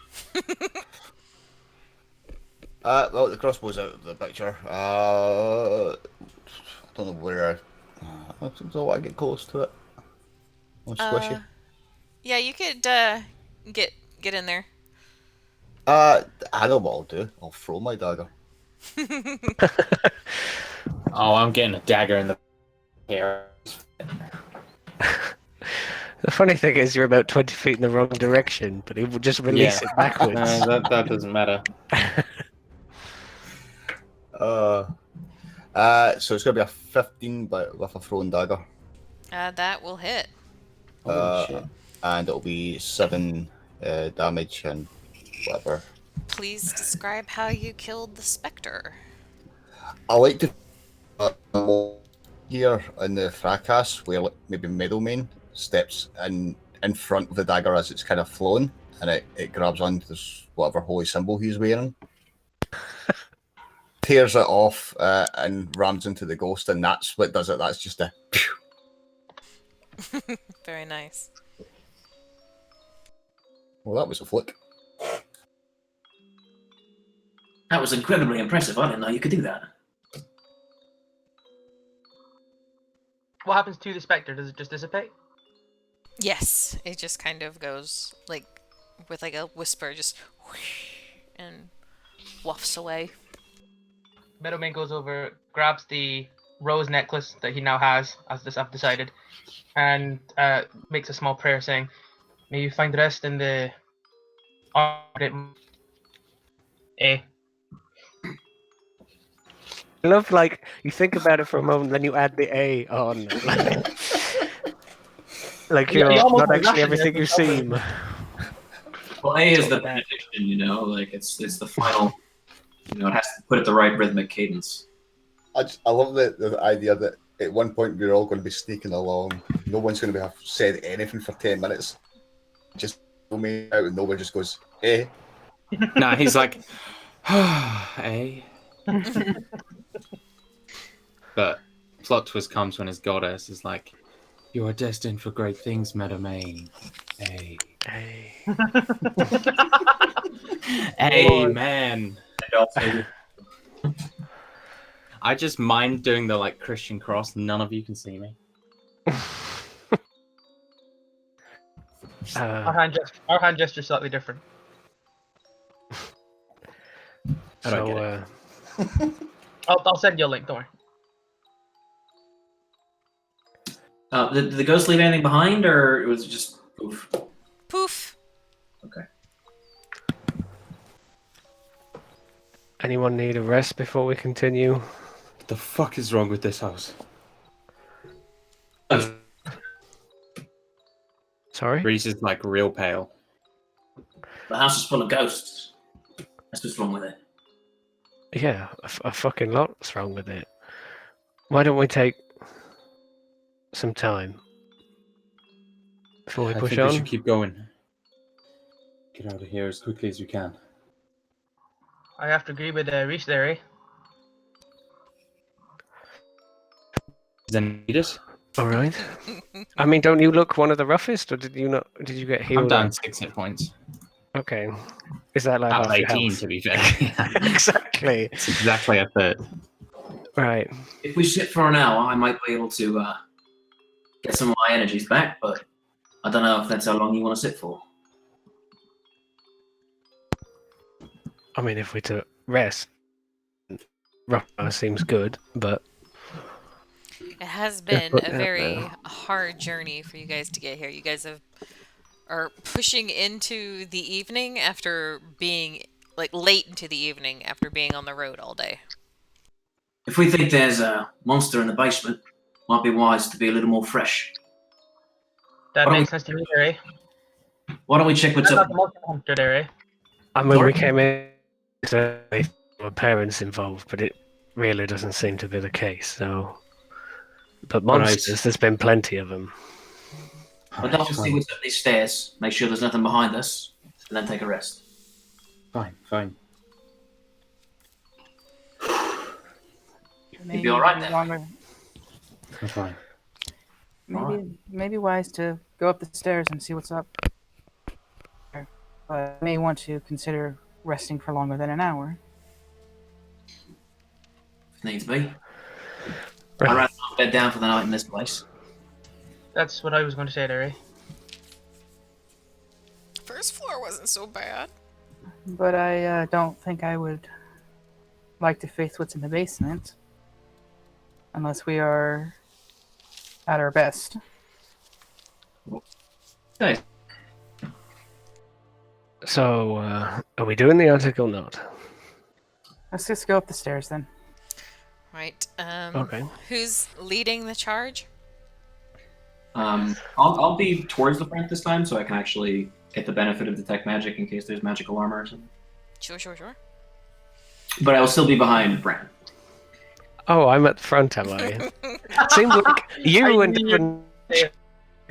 Well, the crossbow's out of the picture. I don't know where. So I get close to it. I'm squishy. Yeah, you could get in there. I know what I'll do. I'll throw my dagger. Oh, I'm getting a dagger in the hair. The funny thing is, you're about 20 feet in the wrong direction, but he will just release it backwards. That doesn't matter. So it's gonna be a 15, but with a thrown dagger. That will hit. Holy shit. And it'll be 7 damage and whatever. Please describe how you killed the specter. I like to here in the fracas where like, maybe middleman steps in front of the dagger as it's kind of flowing, and it grabs onto this whatever holy symbol he's wearing. tears it off and rams into the ghost, and that's what does it. That's just a. Very nice. Well, that was a flick. That was incredibly impressive. I didn't know you could do that. What happens to the spectre? Does it just dissipate? Yes, it just kind of goes like with like a whisper, just and wafts away. Meadowmane goes over, grabs the rose necklace that he now has, as this I've decided, and makes a small prayer saying, "May you find rest in the Eh. I love, like, you think about it for a moment, then you add the A on. Like You you're almost not like actually Russian everything there, you seem. Well, A is the benediction, you know, like it's the final. You know, it has to put it the right rhythmic cadence. I love the idea that at one point we're all going to be sneaking along. No one's going to have said anything for 10 minutes. Just me out, and nobody just goes, "Eh." Nah, he's like, eh? But plot twist comes when his goddess is like, "You are destined for great things, Meadowmane. Eh? Hey. Amen." I just mind doing the like Christian cross. None of you can see me. Our hand gesture is slightly different. I don't So, get it. I'll send you a link. Don't worry. Did the ghost leave anything behind, or it was just poof? Poof. Okay. anyone need a rest before we continue? What the fuck is wrong with this house? Sorry? Reese is like real pale. The house is full of ghosts. That's what's wrong with it. Yeah, a fucking lot's wrong with it. Why don't we take some time before we I push think on? we should keep going. Get out of here as quickly as we can. I have to agree with Reese there, eh? Does anyone need it? All right. I mean, don't you look one of the roughest, or did you not? Did you get healed? I'm down up? 6 hit points. Okay. Is that like Out of half your 18, health? to be fair. Exactly. It's exactly a third. Right. If we sit for an hour, I might be able to get some of my energies back, but I don't know if that's how long you want to sit for. I mean, if we're to rest, rough seems good, but It has been put a that very there. hard journey for you guys to get here. You guys are pushing into the evening after being like late into the evening after being on the road all day. If we think there's a monster in the basement, might be wise to be a little more fresh. That Why don't makes sense to me there, eh? Why don't we check what's I'm up? not the monster hunter there, eh? I mean, Sorry? we came in, so there were parents involved, but it really doesn't seem to be the case. So, but monsters, there's been plenty of them. I'll go and see what's up these stairs, make sure there's nothing behind us, and then take a rest. Fine. You'd be all right then. I'm fine. Maybe wise to go up the stairs and see what's up. But may want to consider resting for longer than an hour. If needs be. I'd rather not bed down for the night in this place. That's what I was going to say there, eh? First floor wasn't so bad. But I don't think I would like to face what's in the basement. Unless we are at our best. Okay. So, are we doing the article or not? Let's just go up the stairs then. Right. Okay. Who's leading the charge? I'll be towards the front this time, so I can actually get the benefit of detect magic in case there's magical armor or something. Sure. But I will still be behind Bran. Oh, I'm at the front, am I? Seems like you and Devon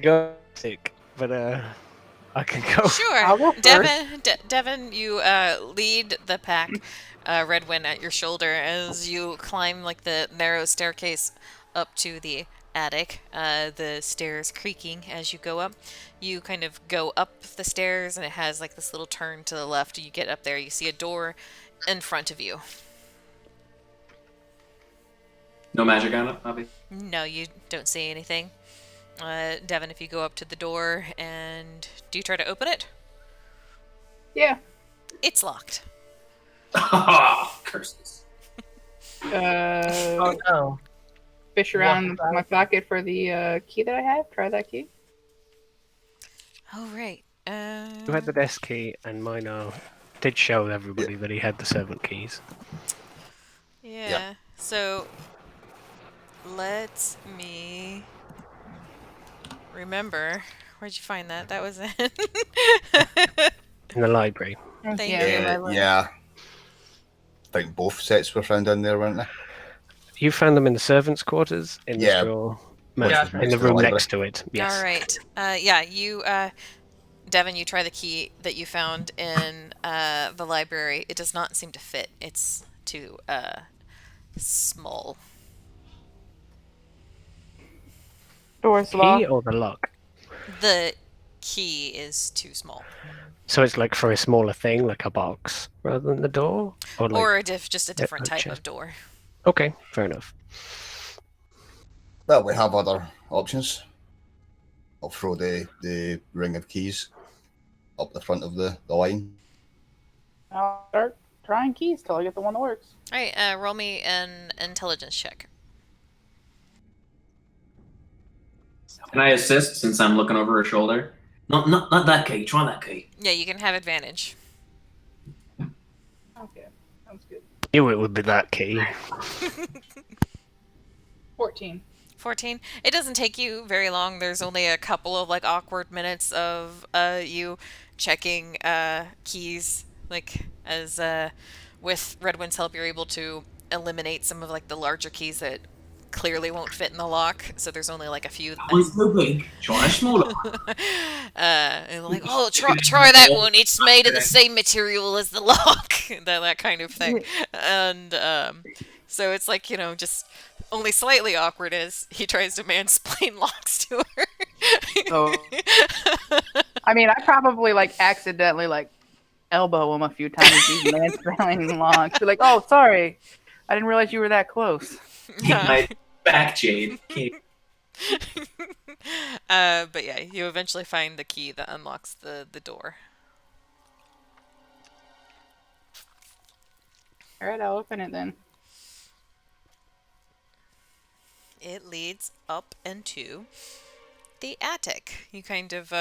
go sick, but I can go. Sure. I'll go Devin, you lead the pack, Redwin at your shoulder as you climb like the narrow staircase up to the attic. The stairs creaking as you go up. You kind of go up the stairs, and it has like this little turn to the left. You get up there, you see a door in front of you. No magic on it, obviously. No, you don't see anything. Devin, if you go up to the door and do you try to open it? Yeah. It's locked. Curses. Oh no. Fish around What? my pocket for the key that I have. Try that key. Oh, right. You had the desk key, and mine did show everybody that he had the servant keys. Yeah. So, let me remember. Where'd you find that? That was it. In the library. Thank Yeah. you. Yeah. I think both sets were found in there, weren't they? You found them in the servants' quarters, in the Yeah. straw, Yeah. in the room next to it. Yes. All right. Yeah, you, Devin, you try the key that you found in the library. It does not seem to fit. It's too small. Door's Key locked. or the lock? The key is too small. So it's like for a smaller thing, like a box, rather than the door? Or, like, Or just a different a type chest. of door. Okay, fair enough. Well, we have other options. I'll throw the ring of keys up the front of the line. I'll start trying keys till I get the one that works. All right, roll me an intelligence check. Can I assist since I'm looking over her shoulder? Not that key. Try that key. Yeah, you can have advantage. Okay, sounds good. Knew it would be that key. 14. 14. It doesn't take you very long. There's only a couple of like awkward minutes of you checking keys. Like as with Redwind's help, you're able to eliminate some of like the larger keys that clearly won't fit in the lock. So there's only like a few. Oh, it's so big. Try a smaller. And like, oh, try that one. It's made of the same material as the lock. that kind of thing. And so it's like, just only slightly awkward as he tries to mansplain locks to her. Oh. I mean, I probably like accidentally like elbow him a few times. He's mansplaining locks. Be like, oh, sorry, I didn't realize you were that close. My back chain. But yeah, you eventually find the key that unlocks the door. All right, I'll open it then. It leads up into the attic. You kind of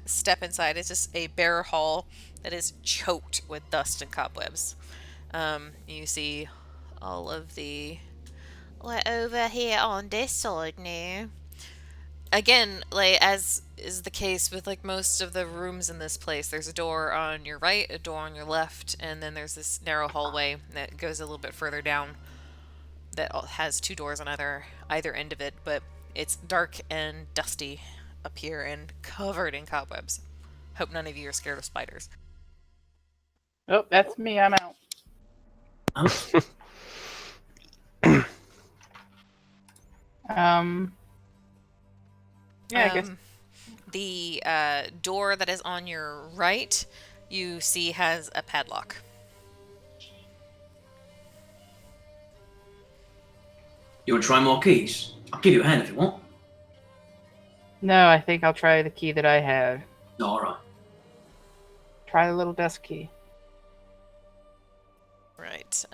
step inside. It's just a bare hall that is choked with dust and cobwebs. You see all of the... We're over here on this side now. Again, like as is the case with like most of the rooms in this place, there's a door on your right, a door on your left, and then there's this narrow hallway that goes a little bit further down that has two doors on either end of it, but it's dark and dusty up here and covered in cobwebs. Hope none of you are scared of spiders. Oh, that's me. I'm out. Yeah, I guess. The door that is on your right, you see has a padlock. You want to try more keys? I'll give you a hand if you want. No, I think I'll try the key that I have. No, all right. Try the little desk key. Right.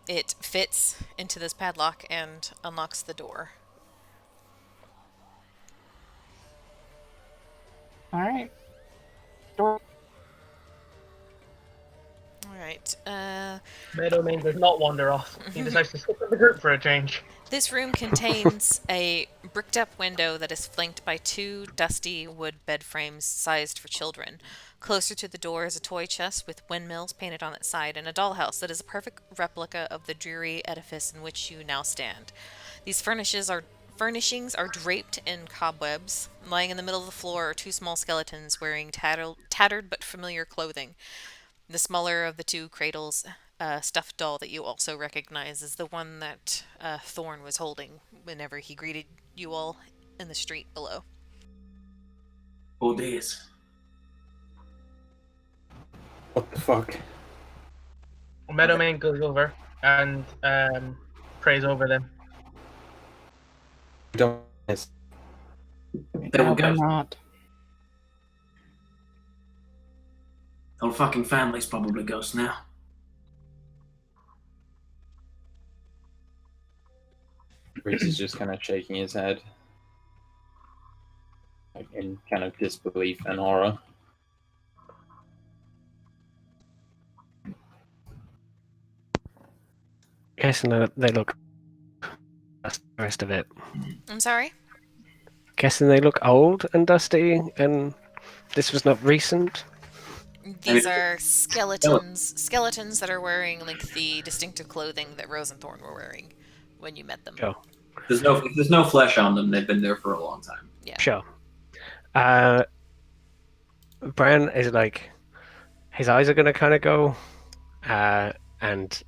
It fits into this padlock and unlocks the door. All right. Door. All right. Meadowmane does not wander off. He decides to stick with the group for a change. This room contains a bricked-up window that is flanked by two dusty wood bed frames sized for children. Closer to the door is a toy chest with windmills painted on its side and a dollhouse that is a perfect replica of the dreary edifice in which you now stand. These furnishings furnishings are draped in cobwebs. Lying in the middle of the floor are two small skeletons wearing tattered but familiar clothing. The smaller of the two cradles a stuffed doll that you also recognize as the one that Thorn was holding whenever he greeted you all in the street below. Oh, days. What the fuck? Meadowmane goes over and prays over them. Don't. There we We're go. not. Whole fucking family's probably ghosts now. Reese is just kind of shaking his head, like in kind of disbelief and horror. Guessing that they look. That's the rest of it. I'm sorry? Guessing they look old and dusty, and this was not recent. These are skeletons that are wearing like the distinctive clothing that Rose and Thorn were wearing when you met them. Sure. If there's no flesh on them, they've been there for a long time. Yeah. Sure. Bran is like, his eyes are gonna kind of go, and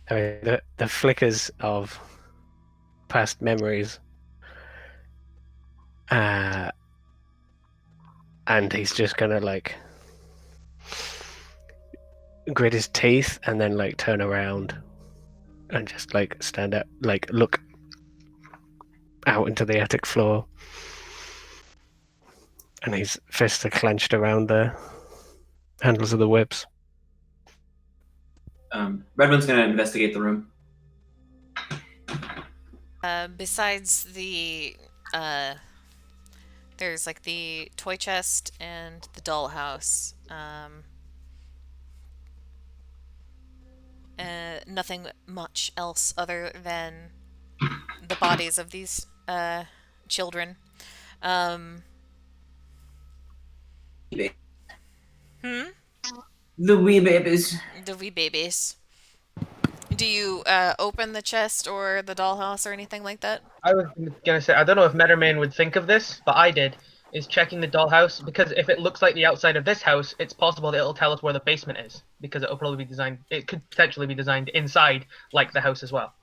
I mean the flickers of past memories, and he's just gonna like grit his teeth and then like turn around and just like stand up, like look out into the attic floor, and his fists are clenched around the handles of the whips. Redmond's gonna investigate the room. Besides the there's like the toy chest and the dollhouse. Nothing much else other than the bodies of these children. The wee babies. The wee babies. Do you open the chest or the dollhouse or anything like that? I was gonna say, I don't know if Meadowmane would think of this, but I did. Is checking the dollhouse, because if it looks like the outside of this house, it's possible that it'll tell us where the basement is, because it'll probably be designed. It could potentially be designed inside, like the house as well.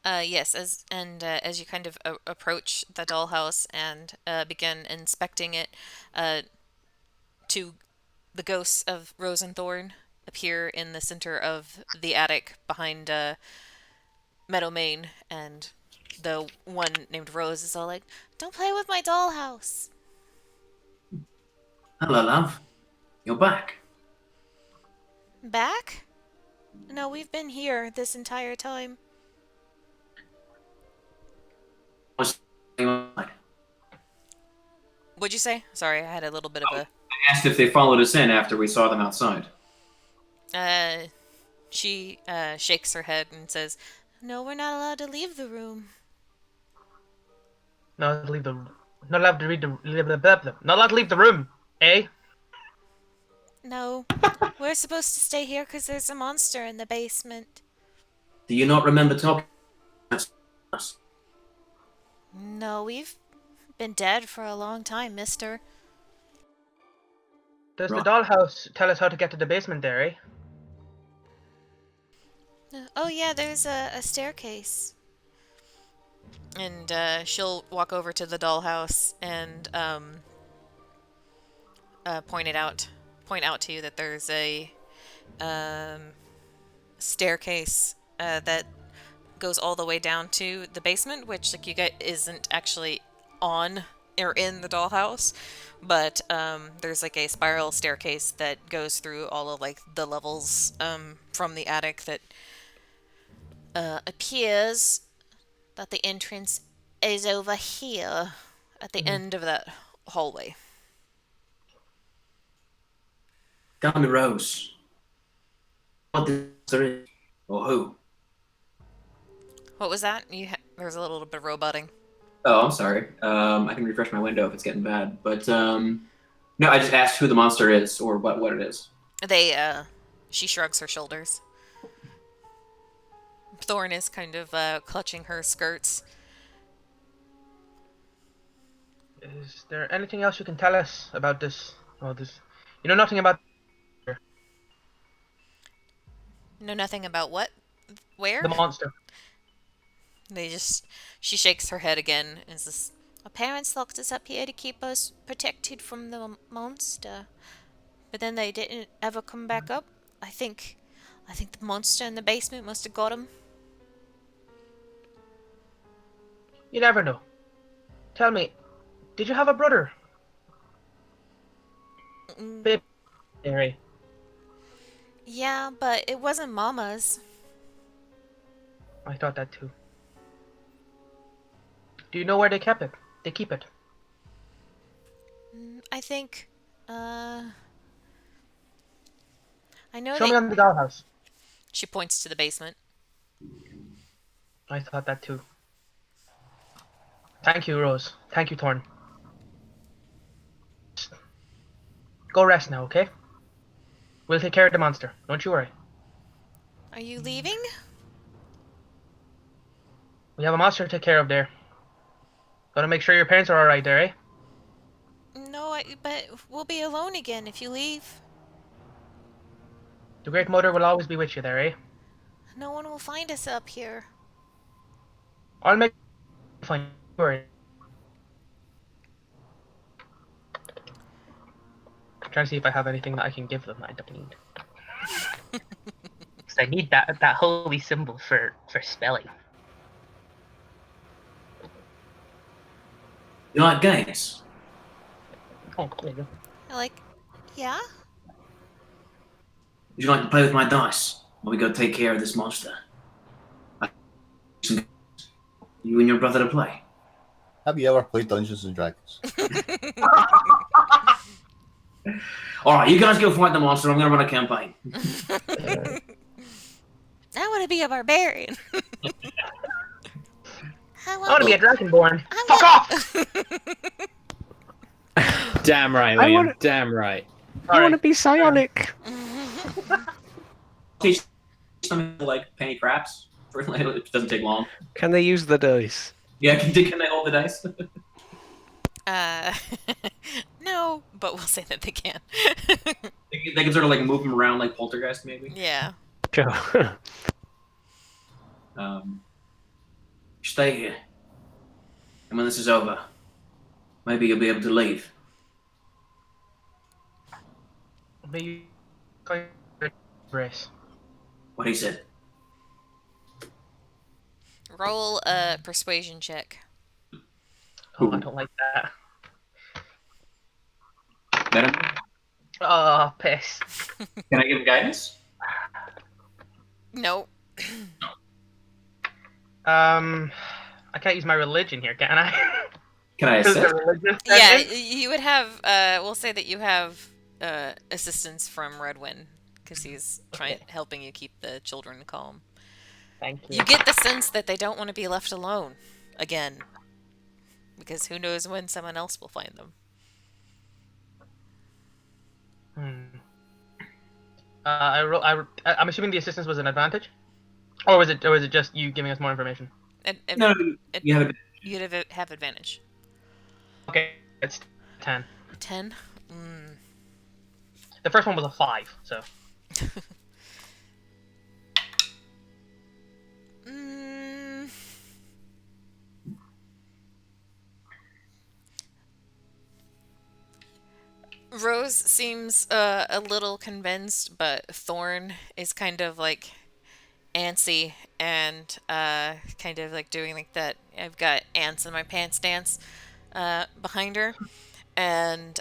Yes, as you kind of approach the dollhouse and begin inspecting it, to the ghosts of Rose and Thorn appear in the center of the attic behind Meadowmane, and the one named Rose is all like, "Don't play with my dollhouse." Hello, love. You're back. Back? No, we've been here this entire time. What's going on? What'd you say? Sorry, I had a little bit of I asked if they followed us in after we saw them outside. She shakes her head and says, "No, we're not allowed to leave the room." Not allowed to leave the. Not allowed to read the. Not allowed to leave the room, eh? No, we're supposed to stay here because there's a monster in the basement. Do you not remember talking to us? No, we've been dead for a long time, mister. Does Right. the dollhouse tell us how to get to the basement there, eh? Oh yeah, there's a staircase. And she'll walk over to the dollhouse and point out to you that there's a staircase that goes all the way down to the basement, which like you get isn't actually on or in the dollhouse, but there's like a spiral staircase that goes through all of like the levels from the attic that appears that the entrance is over here at the end of that hallway. Tell me, Rose. What there is, or who? What was that? There's a little bit of roboting. Oh, I'm sorry. I can refresh my window if it's getting bad. But no, I just asked who the monster is or what it is. She shrugs her shoulders. Thorn is kind of clutching her skirts. Is there anything else you can tell us about this? Oh, this. You know nothing about Know nothing about what? Where? the monster. She shakes her head again and says, "Our parents locked us up here to keep us protected from the monster. But then they didn't ever come back up. I think the monster in the basement must have got him." You never know. Tell me, did you have a brother? Mm, Babe, Harry. yeah, but it wasn't Mama's. I thought that too. Do you know where they kept it? They keep it. I think, I know Show me they... on the dollhouse. She points to the basement. I thought that too. Thank you, Rose. Thank you, Thorn. Go rest now, okay? We'll take care of the monster. Don't you worry. Are you leaving? We have a monster to take care of there. Gotta make sure your parents are alright there, eh? No, but we'll be alone again if you leave. The Great Mother will always be with you there, eh? No one will find us up here. I'll make fine. Don't worry. I'm trying to see if I have anything that I can give them that I don't need. Because I need that holy symbol for spelling. You like games? Oh, there you go. Yeah? Would you like to play with my dice while we go take care of this monster? You and your brother to play. Have you ever played Dungeons and Dragons? Alright, you guys go fight the monster. I'm gonna run a campaign. I want to be a barbarian. I want to be a Dragonborn. I Fuck want- off! Damn right, I Liam. wanna- Damn right. I want to be psionic. Teach them like penny craps. It doesn't take long. Can they use the dice? Yeah, can they hold the dice? No, but we'll say that they can. They can sort of like move them around like poltergeist, maybe. Yeah. Sure. Stay here. And when this is over, maybe you'll be able to leave. May you brace. What he said. Roll a persuasion check. Oh, I don't like that. Better? Oh, piss. Can I give him guidance? Nope. I can't use my religion here, can I? Can I Is it assist? religious Yeah, sentence? you would have, we'll say that you have assistance from Redwin, because he's helping you keep the children calm. Thank you. You get the sense that they don't want to be left alone again, because who knows when someone else will find them. I'm assuming the assistance was an advantage, or was it just you giving us more information? No, you have it. You'd have advantage. Okay, it's 10. 10? The first one was a 5, so. Rose seems a little convinced, but Thorn is kind of like antsy and kind of like doing like that I've got ants in my pants dance behind her, and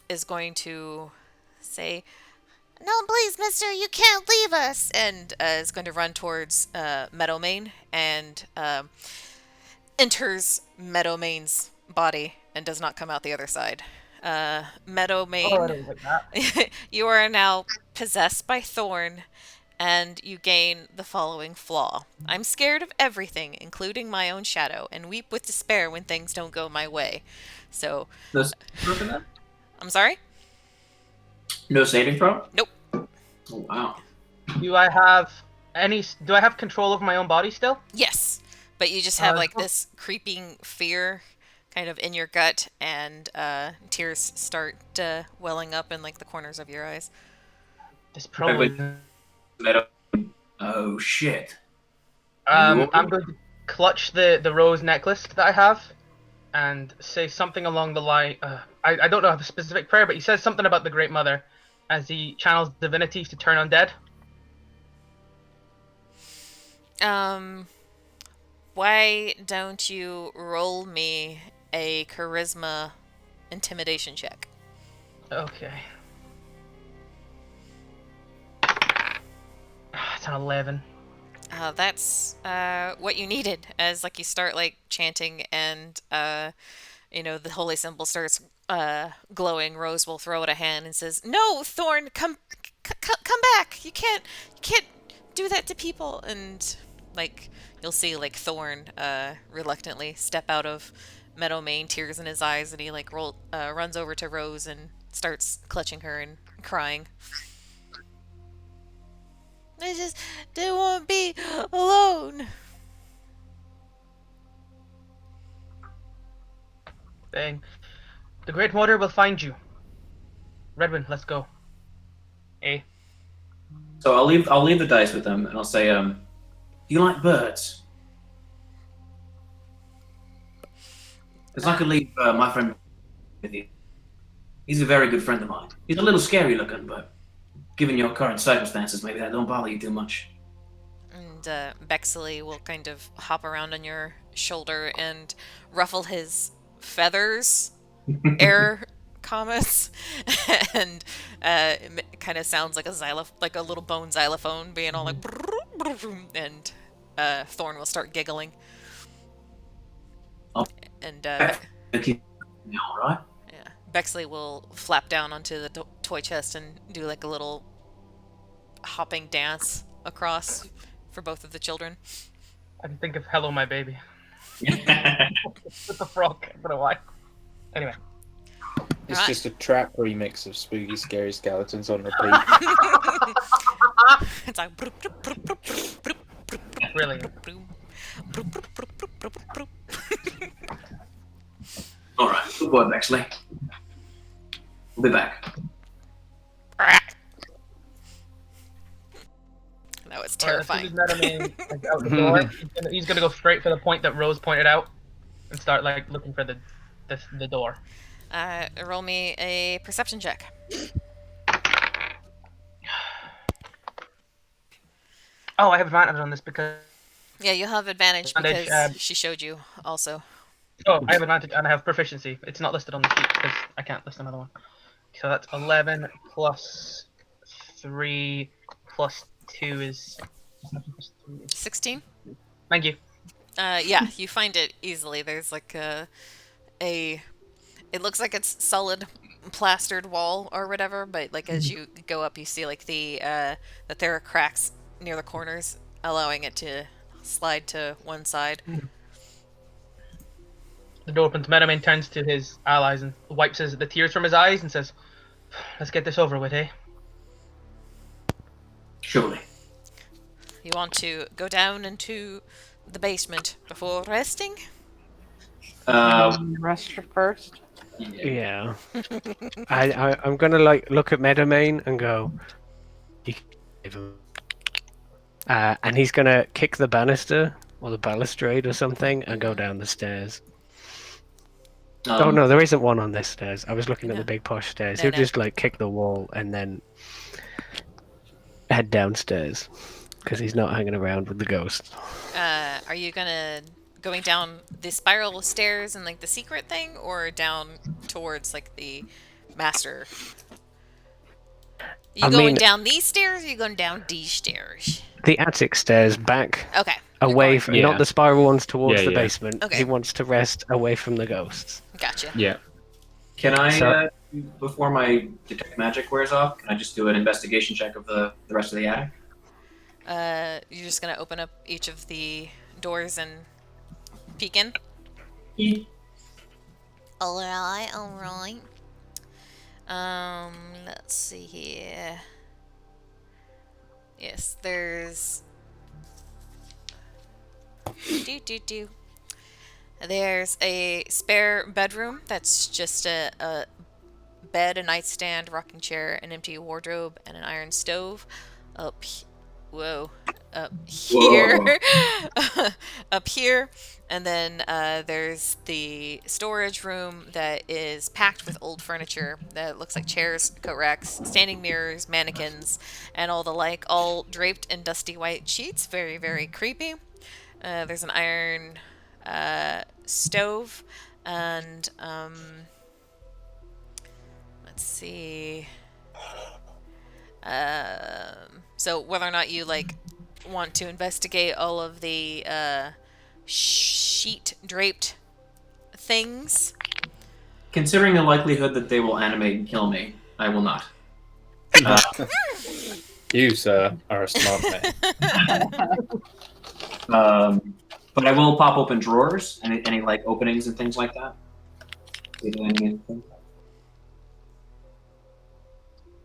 is going to say, "No, please, mister, you can't leave us," and is going to run towards Meadowmane and enters Meadowmane's body and does not come out the other side. Meadowmane, Oh, I don't like that. you are now possessed by Thorn, and you gain the following flaw. I'm scared of everything, including my own shadow, and weep with despair when things don't go my way. So, No saving throw for that? I'm sorry? No saving throw? Nope. Oh, wow. Do I have Do I have control over my own body still? Yes, but you just have like Cool. this creeping fear kind of in your gut, and tears start welling up in like the corners of your eyes. This probably. Oh shit. You I'm going to clutch the rose necklace that I have, and say something along the line. I don't know the specific prayer, but he says something about the Great Mother, as he channels divinities to turn undead. Why don't you roll me a charisma intimidation check? Okay. It's an 11. That's what you needed, as like you start like chanting, and the holy symbol starts glowing. Rose will throw out a hand and says, "No, Thorn, come back! You can't do that to people." And like you'll see like Thorn reluctantly step out of Meadowmane, tears in his eyes, and he like runs over to Rose and starts clutching her and crying. I just didn't want to be alone. Saying, "The Great Mother will find you. Redwin, let's go." Eh? So I'll leave the dice with them, and I'll say, do you like birds? Because I could leave my friend with you. He's a very good friend of mine. He's a little scary looking, but given your current circumstances, maybe that don't bother you too much. And Bexley will kind of hop around on your shoulder and ruffle his feathers, air commas, and it kind of sounds like like a little bone xylophone being all like, and Thorn will start giggling. Oh. And Okay, all right. yeah, Bexley will flap down onto the toy chest and do like a little hopping dance across for both of the children. I can think of "Hello, my baby" with the frog. I don't know why. Anyway. It's Right. just a trap remix of Spooky Scary Skeletons on repeat. It's like Brilliant. All right, good boy, Bexley. We'll be back. That was As terrifying. soon as Meadowmane is out the door, he's gonna go straight for the point that Rose pointed out, and start like looking for the door. Roll me a perception check. Oh, I have advantage on this because Yeah, you'll have advantage Advantage, because she showed you also. I have advantage and I have proficiency. It's not listed on the sheet because I can't list another one. So that's 11 plus 3 plus 2 is 16? Thank you. Yeah, you find it easily. There's like it looks like it's solid plastered wall or whatever, but like as you go up you see like that there are cracks near the corners, allowing it to slide to one side. The door opens. Meadowmane turns to his allies and wipes the tears from his eyes and says, "Let's get this over with, eh?" Surely. You want to go down into the basement before resting? Rest first. Yeah. I'm gonna like look at Meadowmane and go. "You can save him." And he's gonna kick the banister or the balustrade or something and go down the stairs. Oh no, there isn't one on this stairs. I was looking at No. the big posh stairs. No, He'll no. just like kick the wall and then head downstairs because he's not hanging around with the ghosts. Are you going down the spiral stairs and like the secret thing, or down towards like the master? You going down these stairs, or you going down these stairs? The attic stairs back Okay. away from Yeah. not the spiral ones towards Yeah, the yeah. basement. Okay. He wants to rest away from the ghosts. Gotcha. Yeah. Can I, So- before my detect magic wears off, can I just do an investigation check of the rest of the attic? You're just gonna open up each of the doors and peek in? Alright. Let's see here. Yes, there's Do. There's a spare bedroom that's just a bed, a nightstand, rocking chair, an empty wardrobe, and an iron stove. Up, whoa, up here, Whoa. up here, and then there's the storage room that is packed with old furniture that looks like chairs, coat racks, standing mirrors, mannequins, and all the like, all draped in dusty white sheets. Very, very creepy. There's an iron stove, and let's see. So whether or not you like want to investigate all of the sheet draped things. Considering the likelihood that they will animate and kill me, I will not. You, sir, are a smart man. But I will pop open drawers, any like openings and things like that.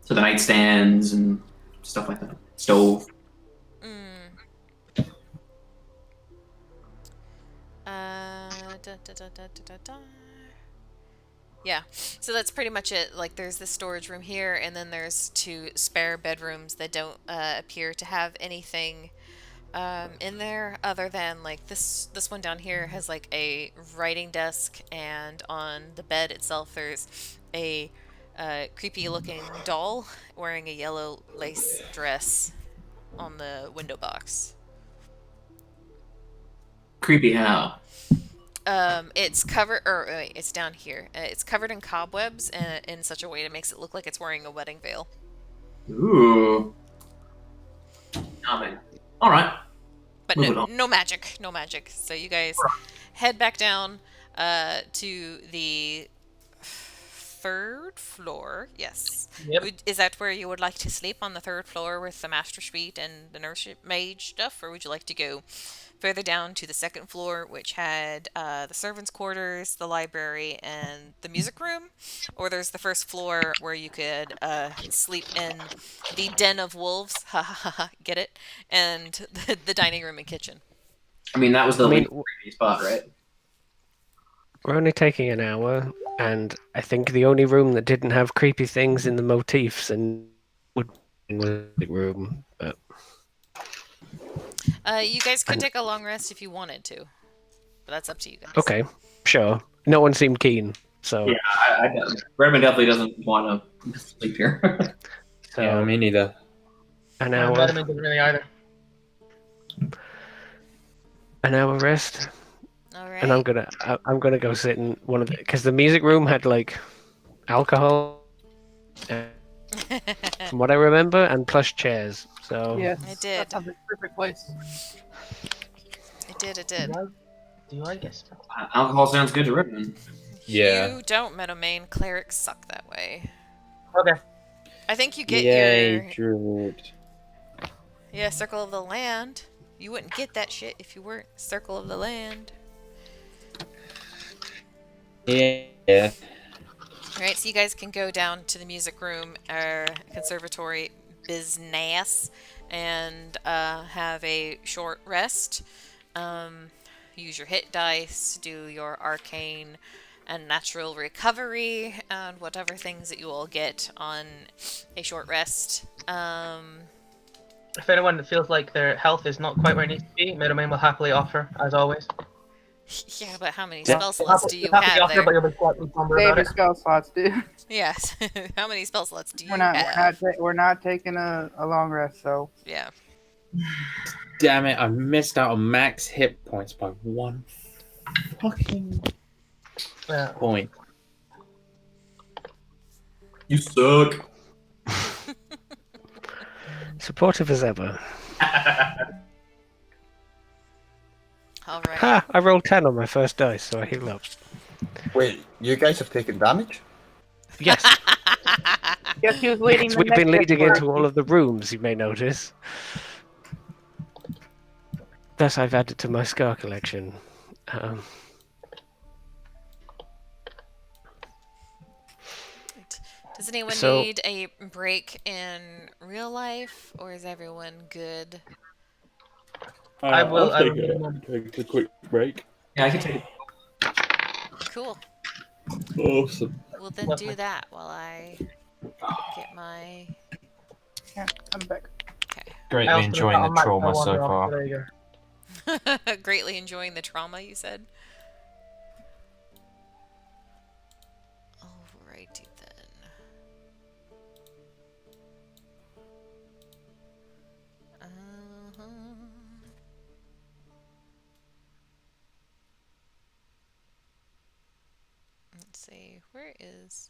So the nightstands and stuff like that. Stove. Yeah, so that's pretty much it. Like, there's this storage room here, and then there's 2 spare bedrooms that don't appear to have anything in there other than like this one down here has like a writing desk, and on the bed itself there's a creepy looking doll wearing a yellow lace dress on the window box. Creepy how? It's covered, or wait, it's down here. It's covered in cobwebs in such a way that makes it look like it's wearing a wedding veil. Ooh. All right. But Moving no, on. no magic, no magic. So you guys head back down to the 3rd floor. Yes. Yep. Is that where you would like to sleep, on the 3rd floor with the master suite and the nurse mage stuff, or would you like to go further down to the 2nd floor, which had the servants' quarters, the library, and the music room? Or there's the 1st floor where you could sleep in the den of wolves, ha ha ha ha, get it? And the dining room and kitchen. I mean, that was the I mean, least creepy spot, right? We're only taking an hour, and I think the only room that didn't have creepy things in the motifs and would was the room. But You guys could take a long rest if you wanted to, but that's up to you guys. okay, sure. No one seemed keen, so Yeah, Redmond definitely doesn't want to sleep here. so Yeah, me neither. an No, hour, Vitamin didn't really either. an hour rest, All right. and I'm gonna go sit in one of the, because the music room had like alcohol, from what I remember, and plush chairs. So Yes, I did. that sounds like a perfect place. It did. Do I guess? Alcohol sounds good to Redmond. Yeah. You don't, Meadowmane. Clerics suck that way. Okay. I think you get Yay, your Druid. Circle of the Land. You wouldn't get that shit if you weren't Circle of the Land. Yeah. Alright, so you guys can go down to the music room or conservatory business and have a short rest. Use your hit dice, do your arcane and natural recovery, and whatever things that you will get on a short rest. If anyone feels like their health is not quite where it needs to be, Middleman will happily offer, as always. Yeah, but how many Yeah. spell slots do you Happily have offer, there? but you'll be slightly somber Save about your it. spell slots, dude. Yes. How many spell slots do you We're not have? we're not taking a long rest, so Yeah. Damn it, I missed out on max hit points by 1 fucking Yeah. point. You suck. supportive as ever. All right. Ha! I rolled 10 on my first dice, so I heal up. Wait, you guys have taken damage? Yes, guess who's leading the we've been next leading part? into all of the rooms, you may notice. Thus, I've added to my scar collection. Does anyone So- need a break in real life, or is everyone good? I will. I'll I will take a quick break. Yeah, I can take it. Cool. Awesome. We'll then Lovely. do that while I get my. Yeah, I'm back. Okay. Greatly I also enjoying the got a Mac trauma Pro so on far. There you go. Greatly enjoying the trauma, you said? Alrighty then. Uh-huh. Let's see, where is...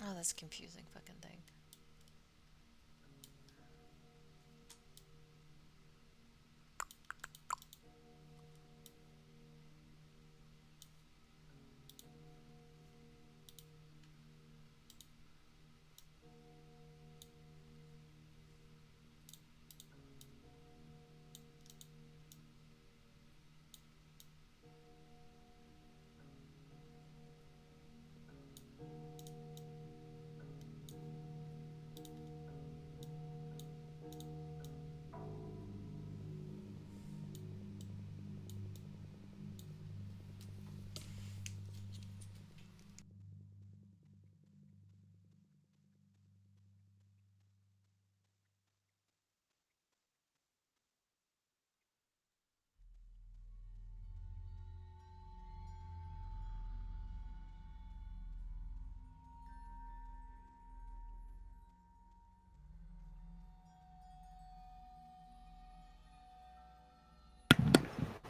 Oh, that's a confusing fucking thing.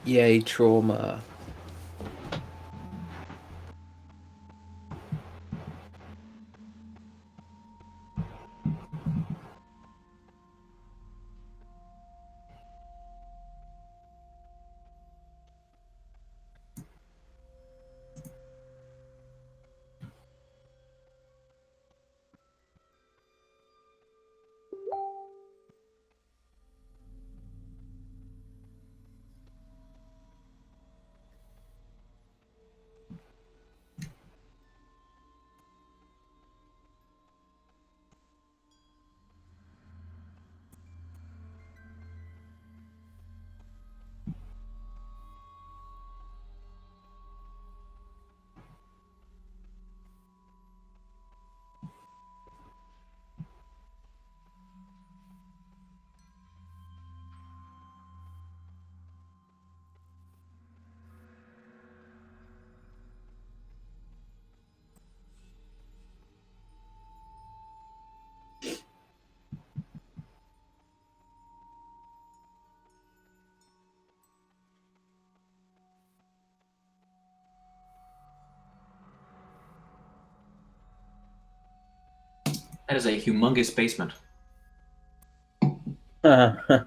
Yay, trauma. That is a humongous basement. it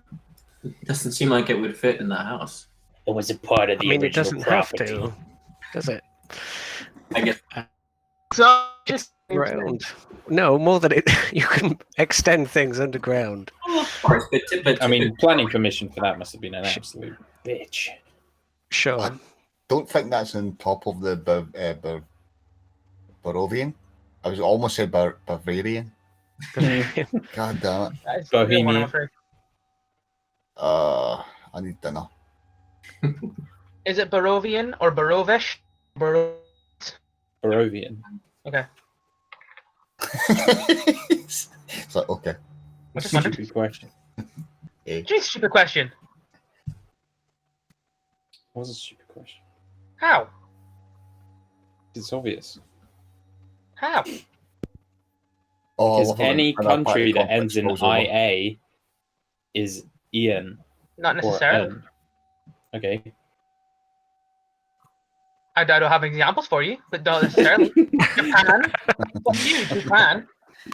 Doesn't seem like it would fit in the house. was a part of I the mean, it original doesn't have property. to, does it? I guess. So It's round. No, more than it. You can extend things underground. Well, of course, but I mean, planning permission for that must have been an absolute bitch. Sure. I don't think that's on top of the Barovian. I was almost said Bavarian. God damn it. that is a good one, I'm Bohemian. afraid. I need dinner. Is it Barovian or Barovish? Barovian. Okay. It's like, okay. I just wondered. Stupid question. Jeez, stupid question. What was a stupid question? How? It's obvious. How? Oh, I Because love it when any that party country that complex ends in rolls over. IA is Ian. Not Or necessarily. N. Okay. I don't have examples for you, but not necessarily. Japan. Fuck you, Japan.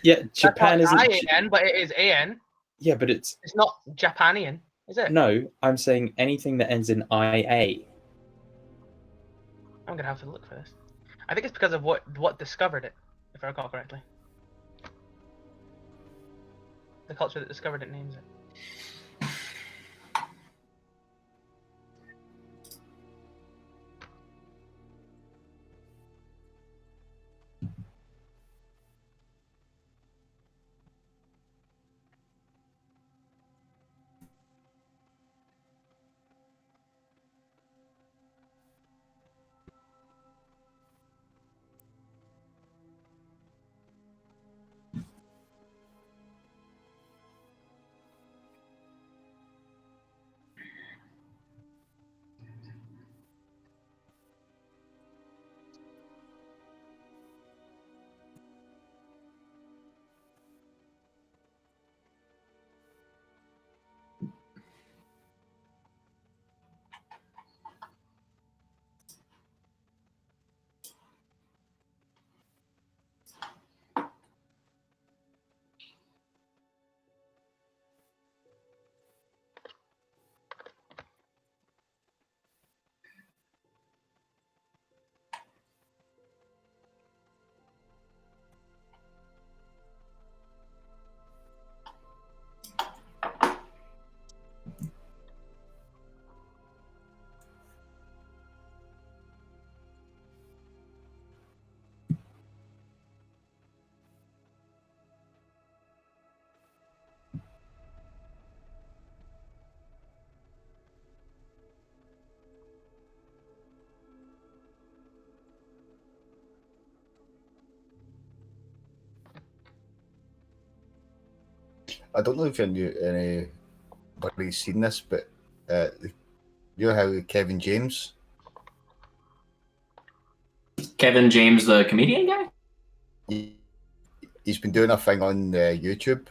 Yeah, Japan That's not isn't. IAN, but it is AN. Yeah, but it's It's not Japanian, is it? no. I'm saying anything that ends in IA. I'm gonna have to look for this. I think it's because of what discovered it, if I recall correctly. The culture that discovered it names it. I don't know if anybody's seen this, but you know how Kevin James, Kevin James, the comedian guy. he, he's been doing a thing on YouTube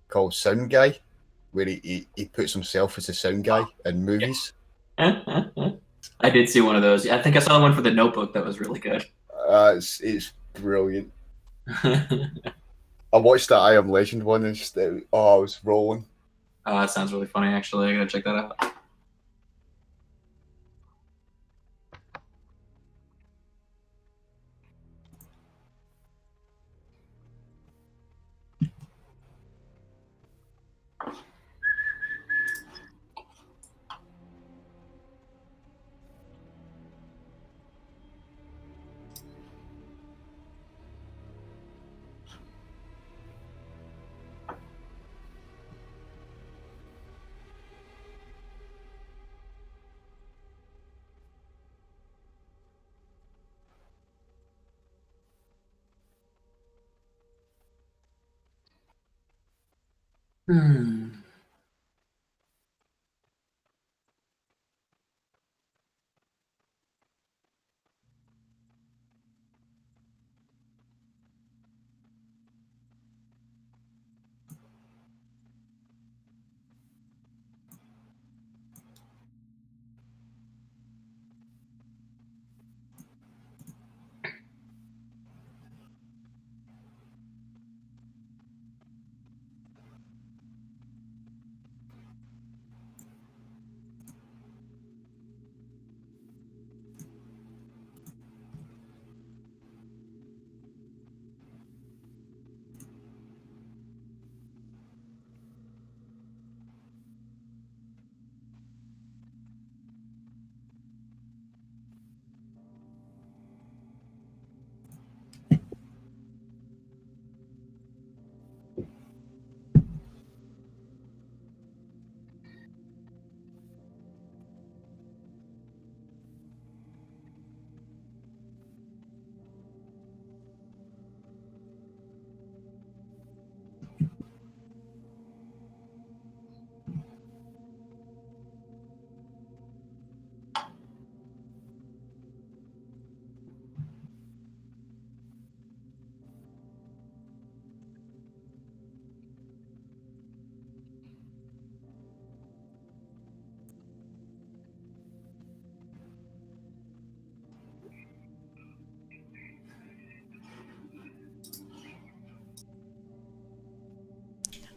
called Sound Guy, where he puts himself as a sound guy in movies. I did see one of those. I think I saw one for The Notebook that was really good. It's brilliant. I watched that I Am Legend one and just, I was rolling. Oh, that sounds really funny. Actually, I gotta check that out. Hmm.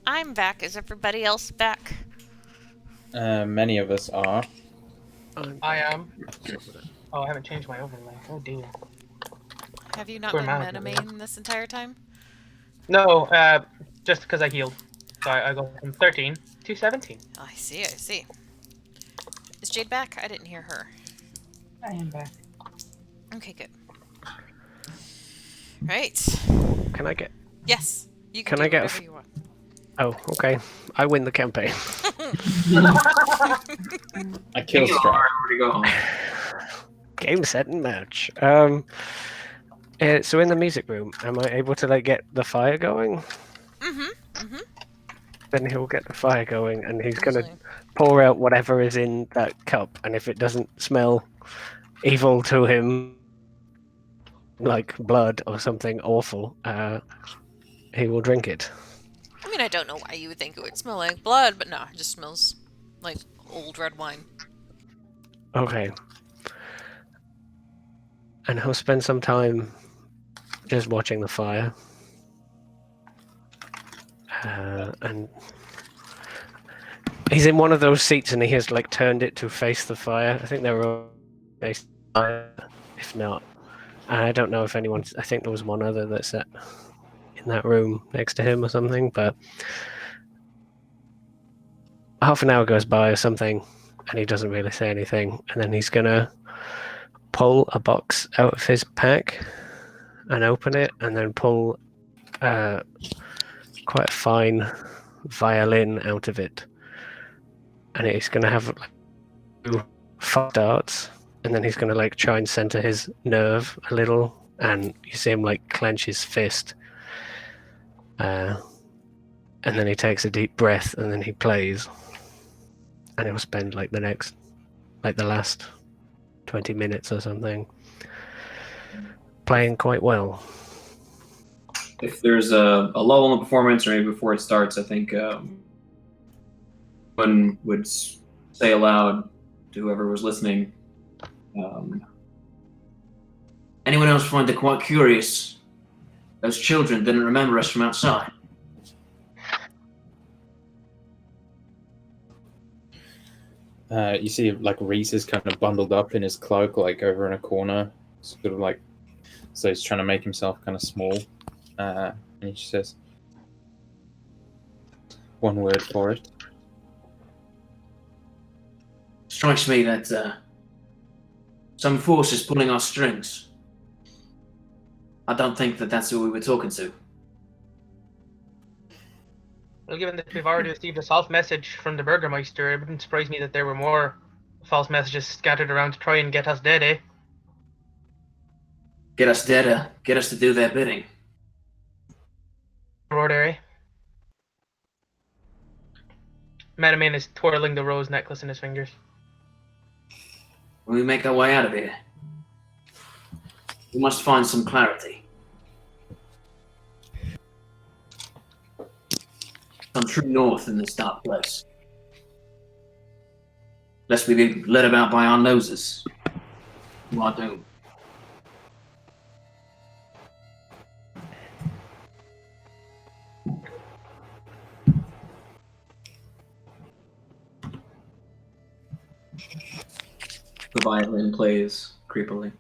I'm back. Is everybody else back? Many of us are. I am. Oh, I haven't changed my overlay. Oh dear. Have you not Poor been manager. metamain this entire time? No, just because I healed. So I go from 13 to 17. Oh, I see, I see. Is Jade back? I didn't hear her. I am back. Okay, good. Right. Can I get? Yes, you can Can do I get a whatever you want. Oh, okay. I win the campaign. I kill Strahd. Where do you go? Game, set, and match. So in the music room, am I able to like get the fire going? Then he'll get the fire going, and he's gonna Usually. pour out whatever is in that cup. And if it doesn't smell evil to him, like blood or something awful, he will drink it. I mean, I don't know why you would think it would smell like blood, but no, it just smells like old red wine. Okay. And he'll spend some time just watching the fire. And he's in one of those seats and he has like turned it to face the fire. I think they're all face the fire, if not. I don't know if anyone. I think there was one other that sat in that room next to him or something, but half an hour goes by or something and he doesn't really say anything. And then he's gonna pull a box out of his pack and open it and then pull quite a fine violin out of it. And he's going to have like, 2 fire darts, and then he's going to like try and center his nerve a little, and you see him like clench his fist. And then he takes a deep breath, and then he plays. And he'll spend like the last 20 minutes or something playing quite well. If there's a lull in the performance, or maybe before it starts, I think one would say aloud to whoever was listening, anyone else find it quite curious? Those children didn't remember us from outside. You see, like, Reese is kind of bundled up in his cloak, like, over in a corner, sort of like, so he's trying to make himself kind of small. And he says, one word for it. Strikes me that some force is pulling our strings. I don't think that that's who we were talking to. Well, given that we've already received a false message from the Burgermeister, it wouldn't surprise me that there were more false messages scattered around to try and get us dead, eh? Get us dead, get us to do their bidding. Lord, eh? Metamain is twirling the rose necklace in his fingers. When we make our way out of here, we must find some clarity. Some true north in this dark place. Lest we be led about by our noses to our doom. The violin plays creepily.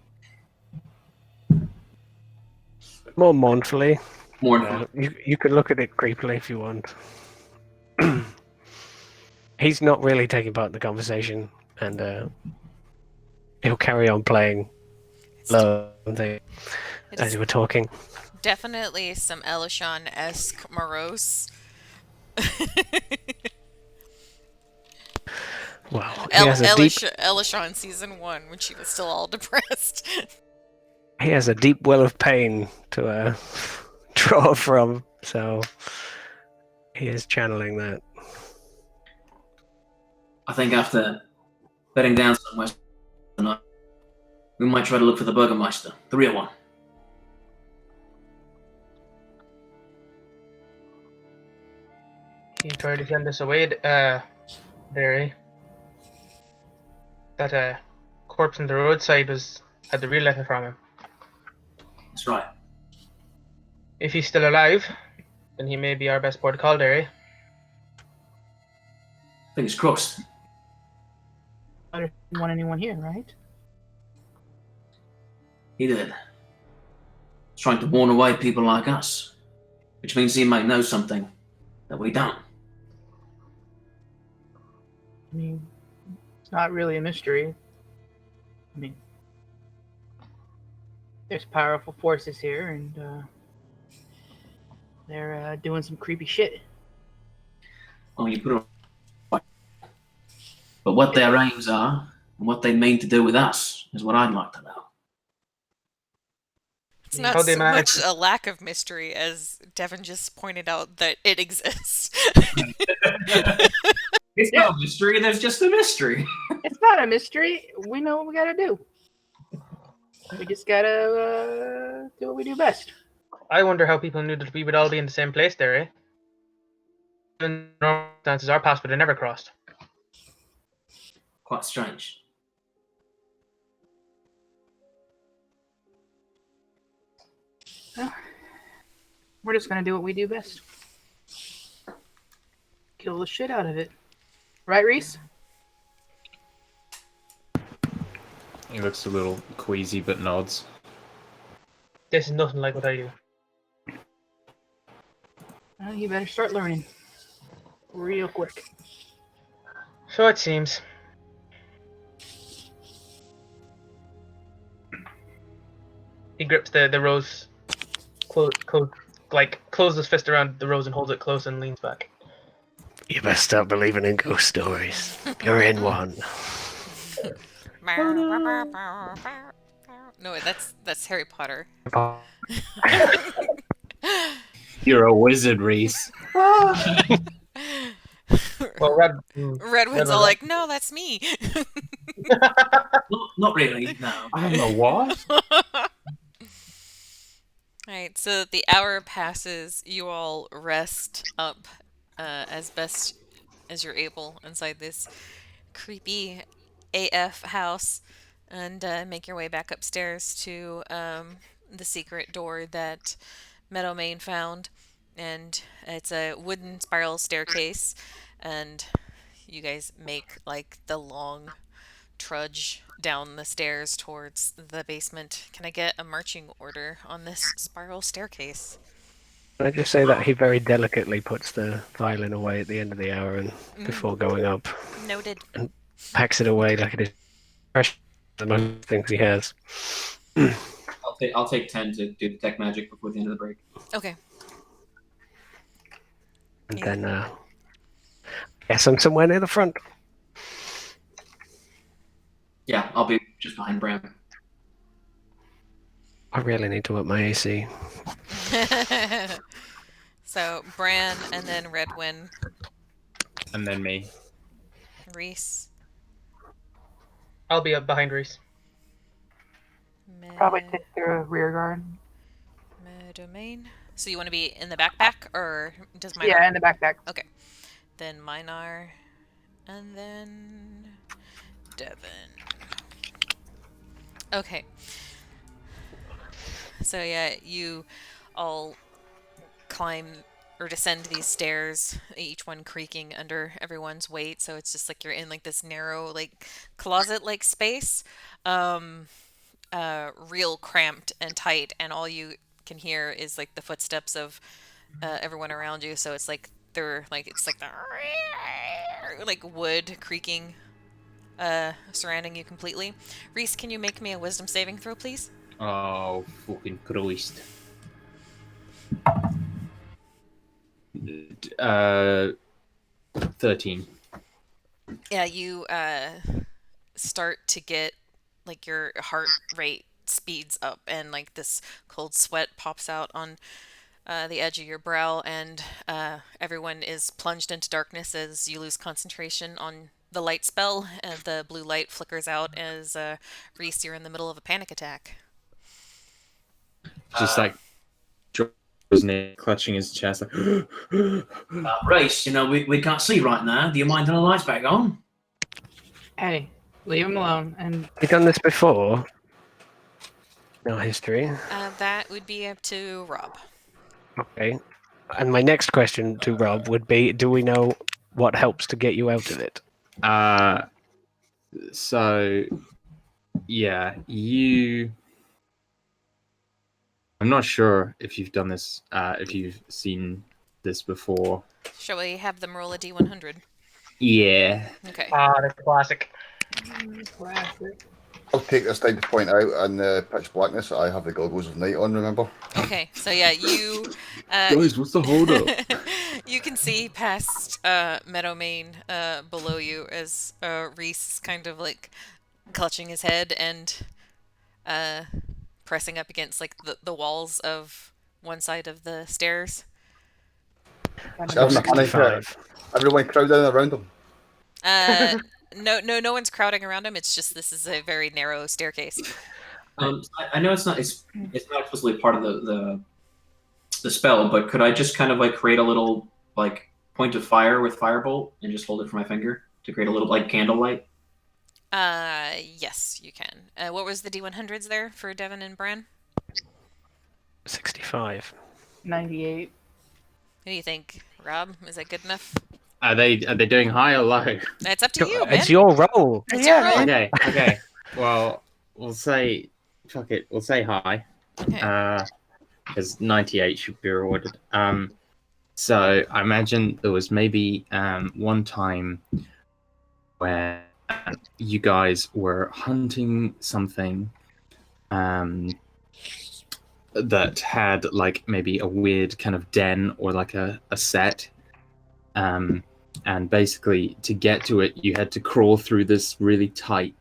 More mournfully. Mournful. You can look at it creepily if you want. He's not really taking part in the conversation, and he'll carry on playing low as you were talking. Definitely some Elishon-esque morose. Well, he has a deep. Elishon season 1 when she was still all depressed. He has a deep well of pain to draw from, so he is channeling that. I think after bedding down somewhere tonight, we might try to look for the Burgermeister, the real one. He tried to send us away, there, eh? That corpse on the roadside had the real letter from him. That's right. If he's still alive, then he may be our best port of call there, eh? Fingers crossed. I didn't want anyone here, right? He did. He's trying to warn away people like us, which means he might know something that we don't. I mean, it's not really a mystery. I mean, there's powerful forces here, and they're doing some creepy shit. Well, you put it right. But what their aims are and what they mean to do with us is what I'd like to know. It's not How they so manage much a lack of mystery as Devin just pointed out that it exists. It's not a mystery, there's just a mystery. It's not a mystery. We know what we gotta do. We just gotta do what we do best. I wonder how people knew that we would all be in the same place there, eh? In normal circumstances, our paths would have never crossed. Quite strange. We're just gonna do what we do best. Kill the shit out of it. Right, Reese? He looks a little queasy but nods. This is nothing like what I do. Well, you better start learning. Real quick. So it seems. He grips the rose, closes his fist around the rose and holds it close and leans back. You best start believing in ghost stories. You're in one. No, that's Harry Potter. You're a wizard, Reese. Well, Redwood's all like, no, that's me. Not really, no. I'm a what? Alright, so the hour passes. You all rest up as best as you're able inside this creepy AF house and make your way back upstairs to the secret door that Meadowmane found. And it's a wooden spiral staircase, and you guys make like the long trudge down the stairs towards the basement. Can I get a marching order on this spiral staircase? Can I just say that he very delicately puts the violin away at the end of the hour and before going up, Noted. packs it away like it is fresh the most things he has. I'll take 10 to do detect magic before the end of the break. Okay. And then, guess I'm somewhere near the front. Yeah, I'll be just behind Bram. I really need to up my AC. So, Bran and then Redwin, And then me. Reese. I'll be up behind Reese. Probably take their rear guard. Domain. So you want to be in the backpack, or does mine? Yeah, in the backpack. Okay. Then Minar, and then Devin. Okay. So yeah, you all climb or descend these stairs, each one creaking under everyone's weight. So it's just like you're in like this narrow, like closet-like space, real cramped and tight, and all you can hear is like the footsteps of everyone around you. So it's like they're like it's like the like wood creaking surrounding you completely. Reese, can you make me a wisdom saving throw, please? Oh, fucking Christ. 13. Yeah, you start to get like your heart rate speeds up and like this cold sweat pops out on the edge of your brow, and everyone is plunged into darkness as you lose concentration on the light spell, and the blue light flickers out as Reese, you're in the middle of a panic attack. Just like his neck, clutching his chest, like. Race, you know, we can't see right now. Do you mind turning the lights back on? Hey, leave him alone. And Have you done this before? No history. That would be up to Rob. Okay. And my next question to Rob would be, do we know what helps to get you out of it? So yeah, I'm not sure if you've done this, if you've seen this before. Shall we have them roll a D100? Yeah. Okay. That's classic. Classic. I'll take this time to point out in the pitch blackness I have the goggles of night on, remember? Okay, so yeah, you Guys, what's the holdup? you can see past Meadowmane below you as Reese is kind of like clutching his head and pressing up against like the walls of one side of the stairs. So having a panic attack. 65. Everyone crowding around him. No one's crowding around him. It's just this is a very narrow staircase. I know it's not explicitly part of the spell, but could I just kind of like create a little like point of fire with firebolt and just hold it for my finger to create a little like candlelight? Yes, you can. What was the D100s there for Devin and Bran? 65. 98. Who do you think, Rob? Is that good enough? Are they doing high or low? It's up to you, man. It's your roll. It's your roll. Okay. Well, we'll say fuck it. We'll say high. Okay. Because 98 should be rewarded. So I imagine there was maybe one time where you guys were hunting something that had like maybe a weird kind of den or like a set. And basically to get to it, you had to crawl through this really tight,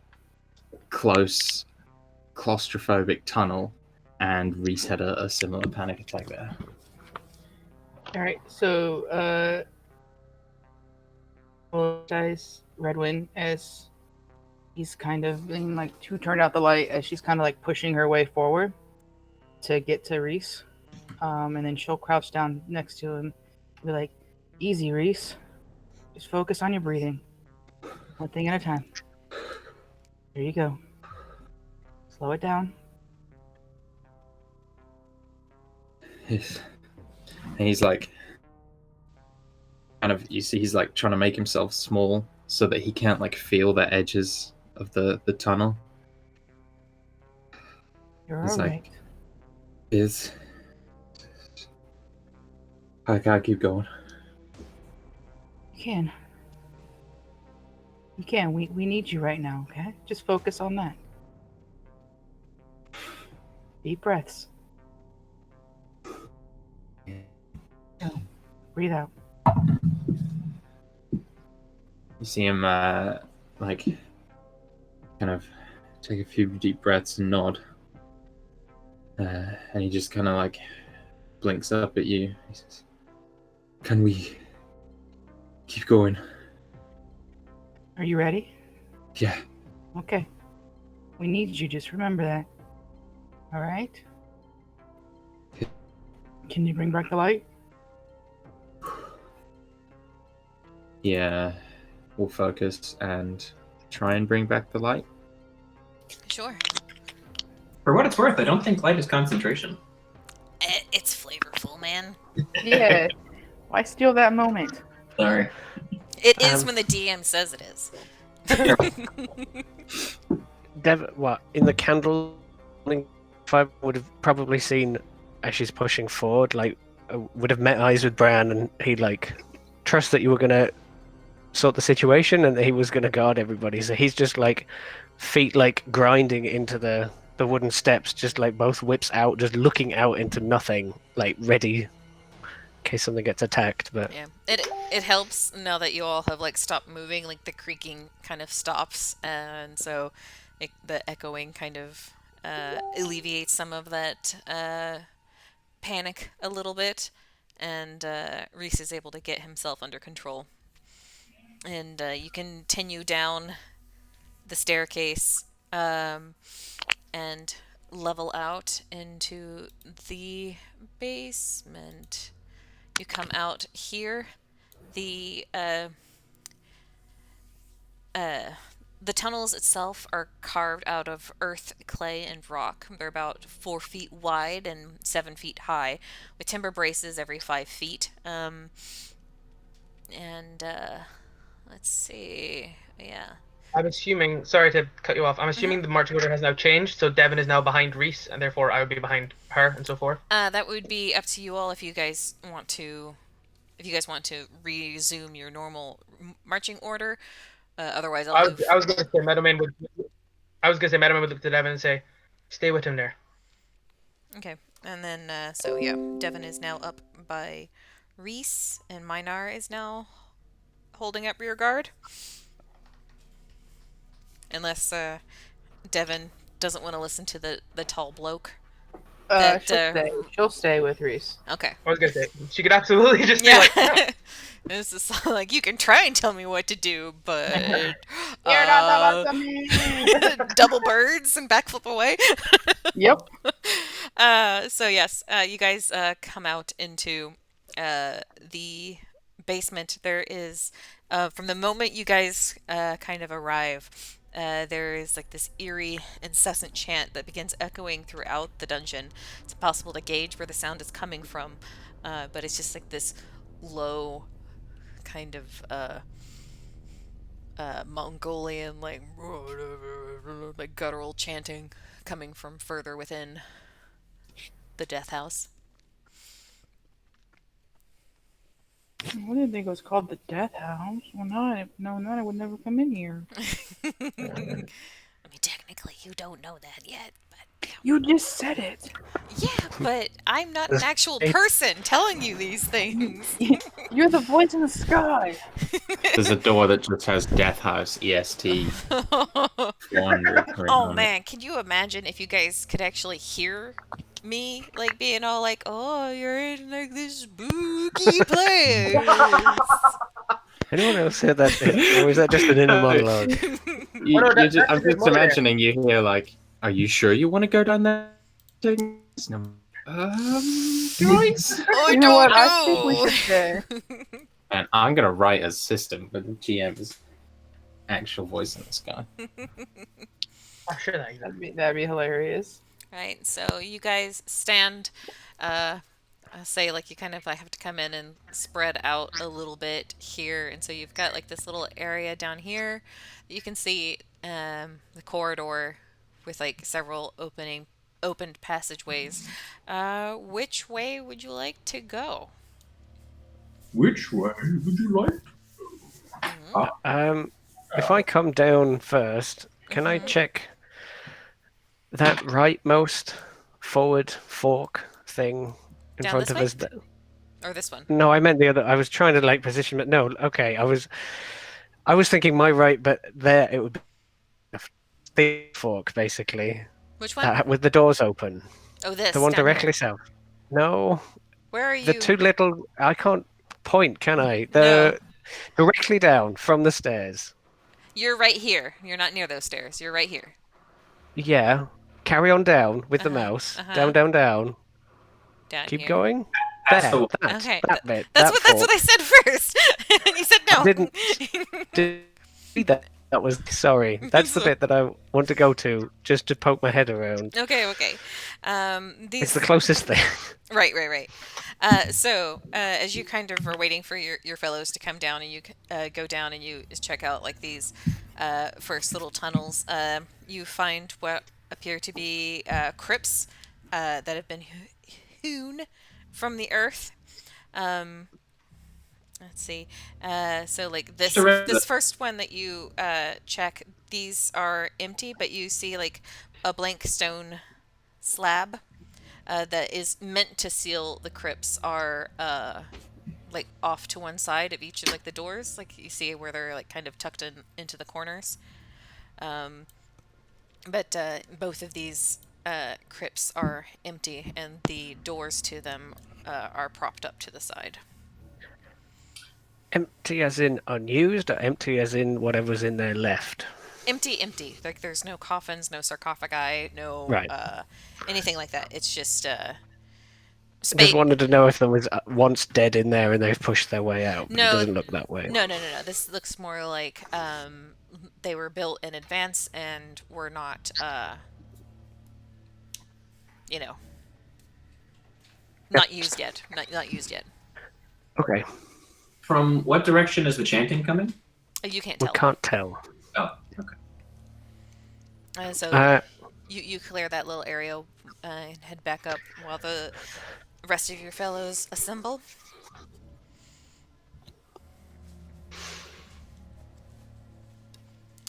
close, claustrophobic tunnel. And Reese had a similar panic attack there. All right, so apologize, Redwin, as he's kind of being like to turn out the light as she's kind of like pushing her way forward to get to Reese, and then she'll crouch down next to him, and be like, "Easy, Reese. Just focus on your breathing, one thing at a time. There you go. Slow it down." He's like, kind of, you see, he's like trying to make himself small so that he can't like feel the edges of the tunnel. You're He's all like, right. I gotta keep going. You can. You can. We need you right now, okay? Just focus on that. Deep breaths. Go. Breathe out. You see him like kind of take a few deep breaths and nod. And he just kind of like blinks up at you. He says, "Can we keep going?" Are you ready? Yeah. Okay. We need you. Just remember that. All right? Can you bring back the light? Yeah. We'll focus and try and bring back the light. Sure. For what it's worth, I don't think light is concentration. It's flavorful, man. Yeah. Why steal that moment? Sorry. It is when the DM says it is. What in the candle? If I would have probably seen as she's pushing forward, like would have met eyes with Bran, and he'd like trust that you were gonna sort the situation and that he was gonna guard everybody. So he's just like feet like grinding into the wooden steps, just like both whips out, just looking out into nothing, like ready in case something gets attacked. But Yeah, it helps now that you all have like stopped moving. Like the creaking kind of stops, and so the echoing kind of alleviates some of that panic a little bit, and Reese is able to get himself under control. And you continue down the staircase and level out into the basement. You come out here. The tunnels itself are carved out of earth, clay, and rock. They're about 4 feet wide and 7 feet high, with timber braces every 5 feet. And let's see. Yeah. I'm assuming. Sorry to cut you off. I'm assuming the marching order has now changed, so Devin is now behind Reese, and therefore I would be behind her, and so forth. That would be up to you all if you guys want to. If you guys want to resume your normal marching order. Otherwise, I'll move. I was going to say Meadowman would. I was going to say Meadowman would look to Devin and say, "Stay with him there." Okay. And then, so yeah, Devin is now up by Reese, and Minar is now holding up rear guard. Unless Devin doesn't want to listen to the tall bloke. She'll stay with Reese. Okay. I was going to say she could absolutely just Yeah. be like, "No." This is like, you can try and tell me what to do, but You're not the boss of me. double birds and backflip away. Yep. So yes, you guys come out into the basement. There is, from the moment you guys kind of arrive, there is like this eerie, incessant chant that begins echoing throughout the dungeon. It's impossible to gauge where the sound is coming from, but it's just like this low, kind of Mongolian, like guttural chanting coming from further within the death house. I didn't think it was called the Death House. Well, I would never come in here. I mean, technically, you don't know that yet, but You just said it. yeah, but I'm not an actual person telling you these things. You're the voice in the sky. There's a door that just has Death House EST 400. Oh man, can you imagine if you guys could actually hear me like being all like, "Oh, you're in like this spooky place." Anyone else hear that? Or is that just an inner monologue? that's I'm the just motor. imagining you hear like, "Are you sure you want to go down there?" Guys, I You know what? I don't think we know. should stay. and I'm gonna write a system with the GM's actual voice in the sky. I'm sure that exists. That'd be hilarious. Right, so you guys stand, say like you kind of like have to come in and spread out a little bit here, and so you've got like this little area down here that you can see the corridor with like several opened passageways. Which way would you like to go? Which way would you like? If I come down first, can I check that rightmost forward fork thing in Down front this of way? us? Or this one? No, I meant the other. I was trying to like position, but no. Okay, I was thinking my right, but there it would be a big fork basically, Which one? with the doors open. Oh, this. The one down directly here. south. No, Where are you? the two little. I can't point, can I? No. Directly down from the stairs. You're right here. You're not near those stairs. You're right here. Yeah. Carry on down with the Uh-huh, mouse. uh-huh. Down, down, down. Down Keep here. going. That's There. the- Okay, That bit. That's that what fork. I said first. And you said no. I didn't see that. That was sorry. That's the bit that I want to go to just to poke my head around. Okay. It's These the closest thing. right. So as you kind of are waiting for your fellows to come down, and you go down and you check out like these first little tunnels, you find what appear to be crypts that have been hewn from the earth. Let's see. So like this first one that you check, these are empty, but you see like a blank stone slab that is meant to seal the crypts are like off to one side of each of like the doors, like you see where they're like kind of tucked into the corners. But both of these crypts are empty, and the doors to them are propped up to the side. Empty as in unused, or empty as in whatever's in there left? Empty. Like there's no coffins, no sarcophagi, no Right. anything like that. It's just Just wanted to know if there was once dead in there and they've pushed their way out. But No, it doesn't look that way. No. This looks more like they were built in advance and were not, not used yet. Not used yet. Okay. From what direction is the chanting coming? You can't We tell. can't tell. Oh, okay. So Uh, you clear that little area and head back up while the rest of your fellows assemble.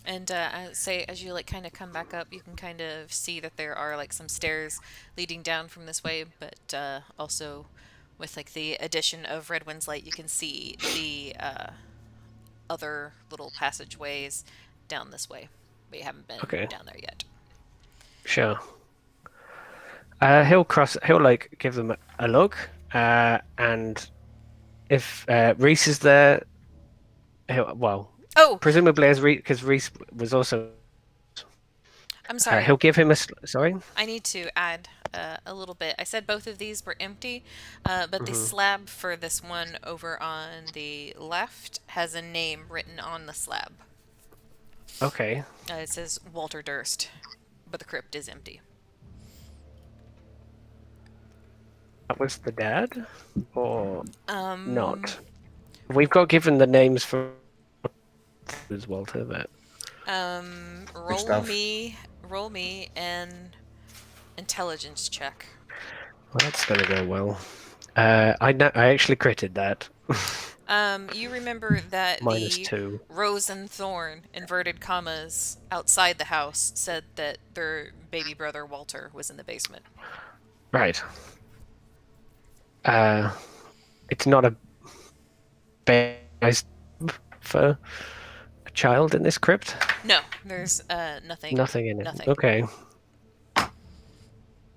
And say as you like kind of come back up, you can kind of see that there are like some stairs leading down from this way, but also with like the addition of Redwind's light, you can see the other little passageways down this way. But you haven't been Okay. down there yet. Sure. He'll like give them a look, and if Reese is there, Oh, presumably as because Reese was also. I'm sorry. He'll give him sorry. I need to add a little bit. I said both of these were empty, but the Mhm. slab for this one over on the left has a name written on the slab. Okay. It says Walter Durst, but the crypt is empty. That was the dad, or not? Um, We've got given the names for as Walter, but roll stuff. roll me an intelligence check. well, that's gonna go well. I actually critted that. You remember that the -2. Rose and Thorn, inverted commas, outside the house said that their baby brother Walter was in the basement. Right. It's not a bad for a child in this crypt. No, there's nothing. Nothing in it. Nothing. Okay.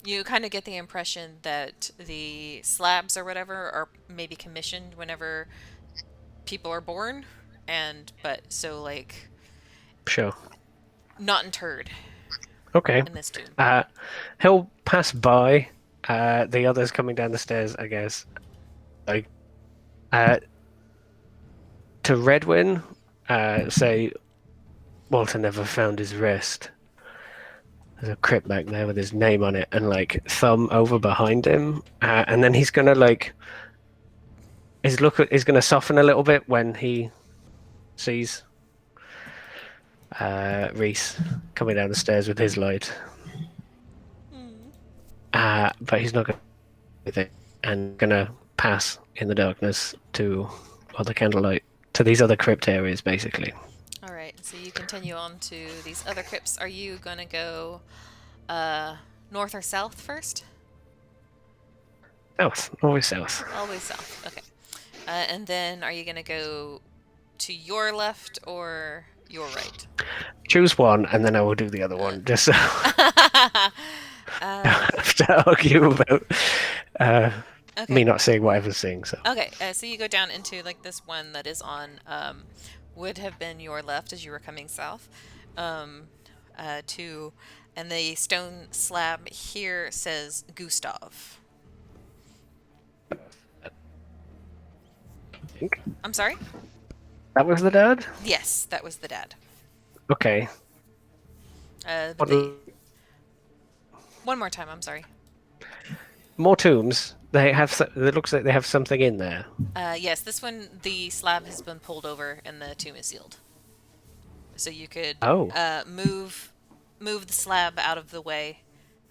You kind of get the impression that the slabs or whatever are maybe commissioned whenever people are born, but so like Sure. not interred Okay. in this tomb. He'll pass by the others coming down the stairs, I guess. Like, to Redwin, say, Walter never found his rest. There's a crypt back there with his name on it, and like thumb over behind him, and then he's gonna like his look is gonna soften a little bit when he sees Reese coming down the stairs with his light. But he's not gonna with it, and gonna pass in the darkness to other candlelight to these other crypt areas, basically. All right, so you continue on to these other crypts. Are you gonna go north or south first? South, always south. Always south. Okay. And then are you gonna go to your left or your right? Choose one, and then I will do the other one, just so I have to argue about Okay. me not seeing what everyone's seeing. So Okay, so you go down into like this one that is on would have been your left as you were coming south, to, and the stone slab here says Gustav. I think I'm sorry? that was the dad. Yes, that was the dad. Okay. But one more time, I'm sorry. More tombs. They have. It looks like they have something in there. Yes, this one, the slab has been pulled over and the tomb is sealed. So you could move the slab out of the way.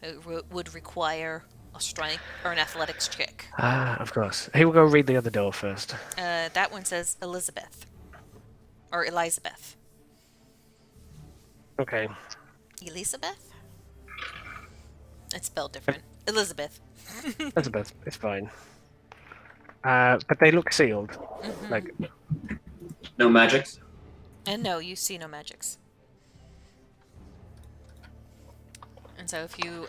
It would require a strength or an athletics check. Of course. He will go read the other door first. That one says Elizabeth. Or Elizabeth. Okay. Elizabeth? It's spelled different. Elizabeth. Elizabeth, it's fine. But they look sealed. Mm-hmm. Like, No magics. And no, you see no magics. And so if you,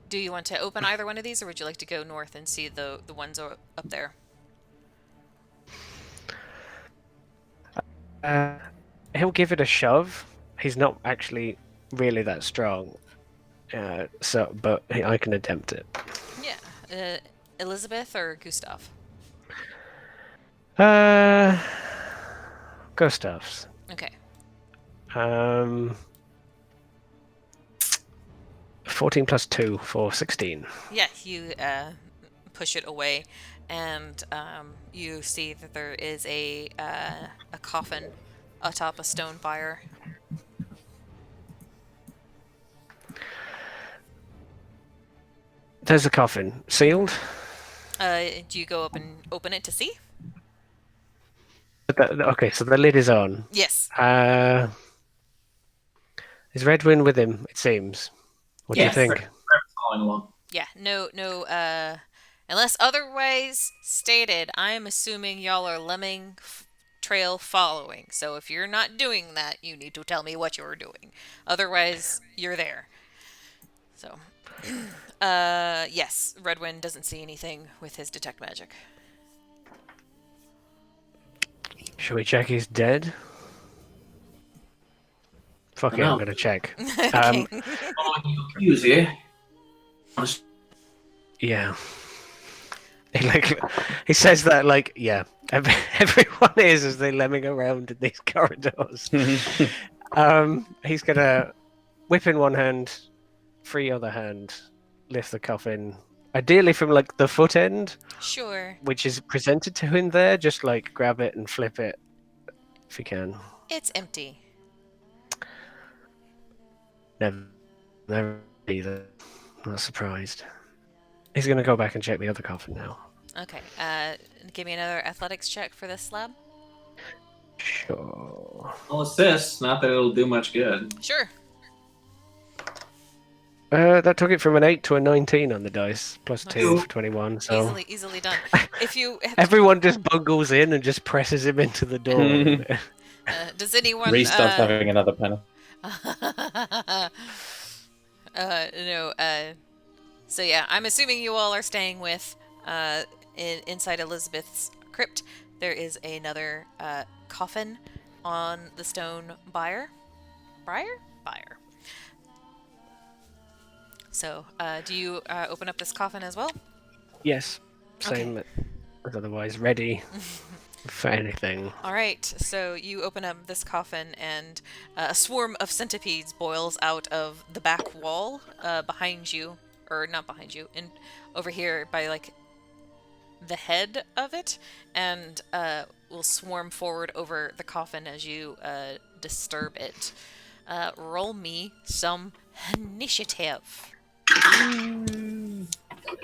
do you want to open either one of these, or would you like to go north and see the ones up there? he'll give it a shove. He's not actually really that strong. But I can attempt it. Yeah. Elizabeth or Gustav? Gustav's. Okay. 14 plus 2 for 16. Yeah, you push it away, and you see that there is a coffin atop a stone fire. There's a coffin. Sealed? Do you go up and open it to see? Okay, so the lid is on. Yes. Is Redwin with him, it seems? What do you Yes. think? Following along. Yeah, no, unless otherwise stated, I'm assuming y'all are lemming trail following. So if you're not doing that, you need to tell me what you're doing. Otherwise, you're there. So, yes, Redwin doesn't see anything with his detect magic. Should we check he's dead? Fuck it, I'm gonna check. Okay. Following your cues here. Yeah. He says that yeah. Everyone is as they're lemming around in these corridors. He's gonna whip in one hand, free other hand, lift the coffin. Ideally from the foot end, Sure. which is presented to him there, just grab it and flip it if you can. It's empty. Never either. Not surprised. He's gonna go back and check the other coffin now. Okay. Give me another athletics check for this slab. Sure. I'll assist. Not that it'll do much good. Sure. That took it from an 8 to a 19 on the dice, plus 2 for 21. So Easily done. If you everyone just bungles in and just presses him into the door. does anyone Reese starts having another panic. No. So yeah, I'm assuming you all are staying with inside Elizabeth's crypt. There is another coffin on the stone bier. Bier. So, do you open up this coffin as well? Yes, same as otherwise, ready for anything. All right, so you open up this coffin, and a swarm of centipedes boils out of the back wall behind you, or not behind you, over here by the head of it, and will swarm forward over the coffin as you disturb it. Roll me some initiative. Any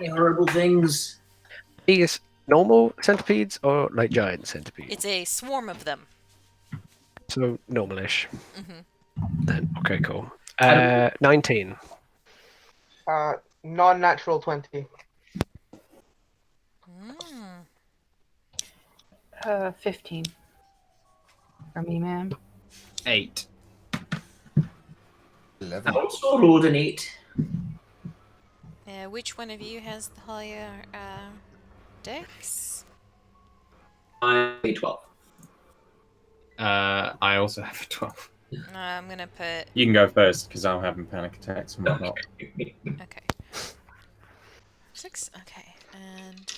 horrible things. These normal centipedes or giant centipedes? It's a swarm of them. So normalish. Mm-hmm. Then okay, cool. 19. Non-natural 20. 15. For me, ma'am. 8. 11. I also rolled an 8. Which one of you has the higher dex? I'm a 12. I also have a 12. I'm gonna put. You can go first because I'm having panic attacks and whatnot. Okay. 6. Okay, and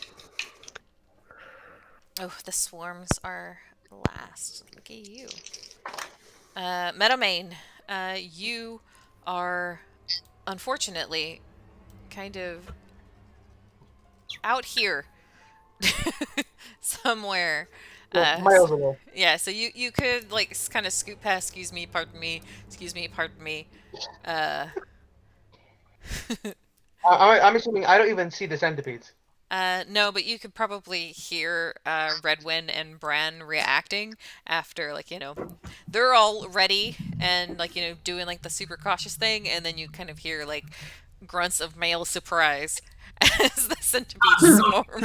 oh, the swarms are last. Look at you. Meadowmane, you are unfortunately kind of out here somewhere. Miles away. Yeah, so you could kind of scoot past. Excuse me, pardon me. I'm assuming I don't even see the centipedes. No, but you could probably hear Redwin and Bran reacting after, they're all ready and, doing, the super cautious thing, and then you kind of hear, grunts of male surprise as the centipedes swarm.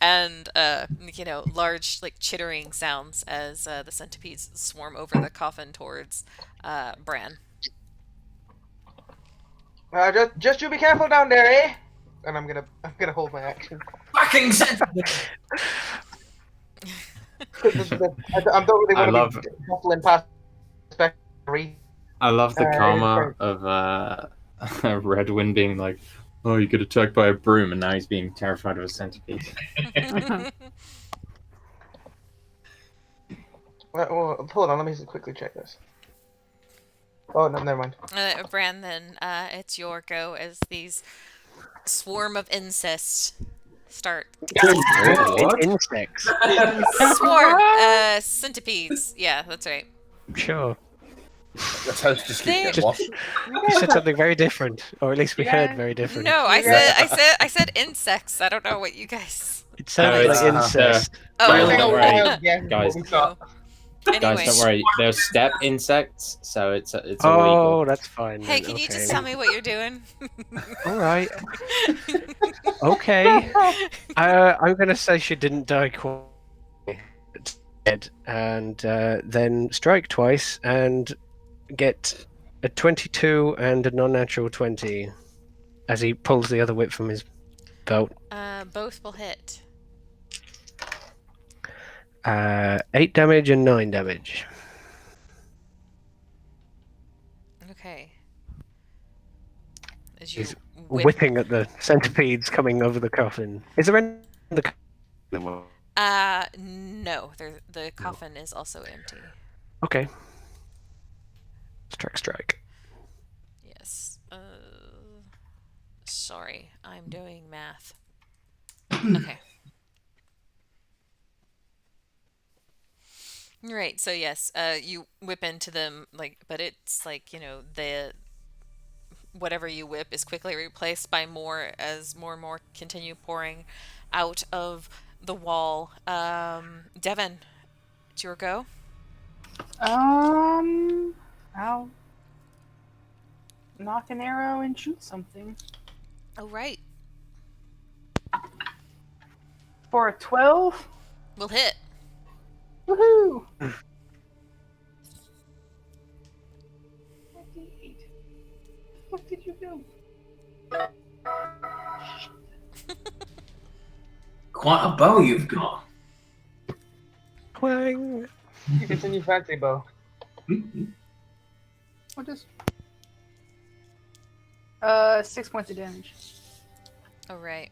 And, large, chittering sounds as the centipedes swarm over the coffin towards Bran. Just you be careful down there, eh? And I'm gonna hold my action. Fucking centipede! I don't really want to be shuffling past. I love the karma of Redwin being like, "Oh, you get attacked by a broom," and now he's being terrified of a centipede. Well, hold on, let me quickly check this. Oh no, never mind. Brandon, it's your go as these swarm of incest start. What? Insects. Swarm, centipedes. Yeah, that's right. Sure. This house just keeps They- getting worse. You said something very different, or at least we heard very different. No, I said insects. I don't know what you guys. It sounded No, like it's- incest. Oh, Guys, Everything don't was worry. wild guess is Guys. what we thought. anyway. Guys, don't worry. They're steppe insects, so it's Oh, illegal. that's fine. Hey, then. can you okay. just tell me what you're doing? All right. Okay. I'm gonna say she didn't die quite dead, and then strike twice and get a 22 and a non-natural 20 as he pulls the other whip from his belt. Both will hit. 8 damage and 9 damage. Okay. As you He's whip. whipping at the centipedes coming over the coffin. Is there any in the coffin? No, the coffin is also empty. Okay. Strike. Yes. Sorry, I'm doing math. Okay. Right, so yes, you whip into them, but it's the whatever you whip is quickly replaced by more as more and more continue pouring out of the wall. Devin, it's your go. I'll knock an arrow and shoot something. Oh, right. For a 12? We'll hit. Woohoo! 58. What did you do? Quite a bow you've got. Twang. It's a new fancy bow. What is? 6 points of damage. Oh, right.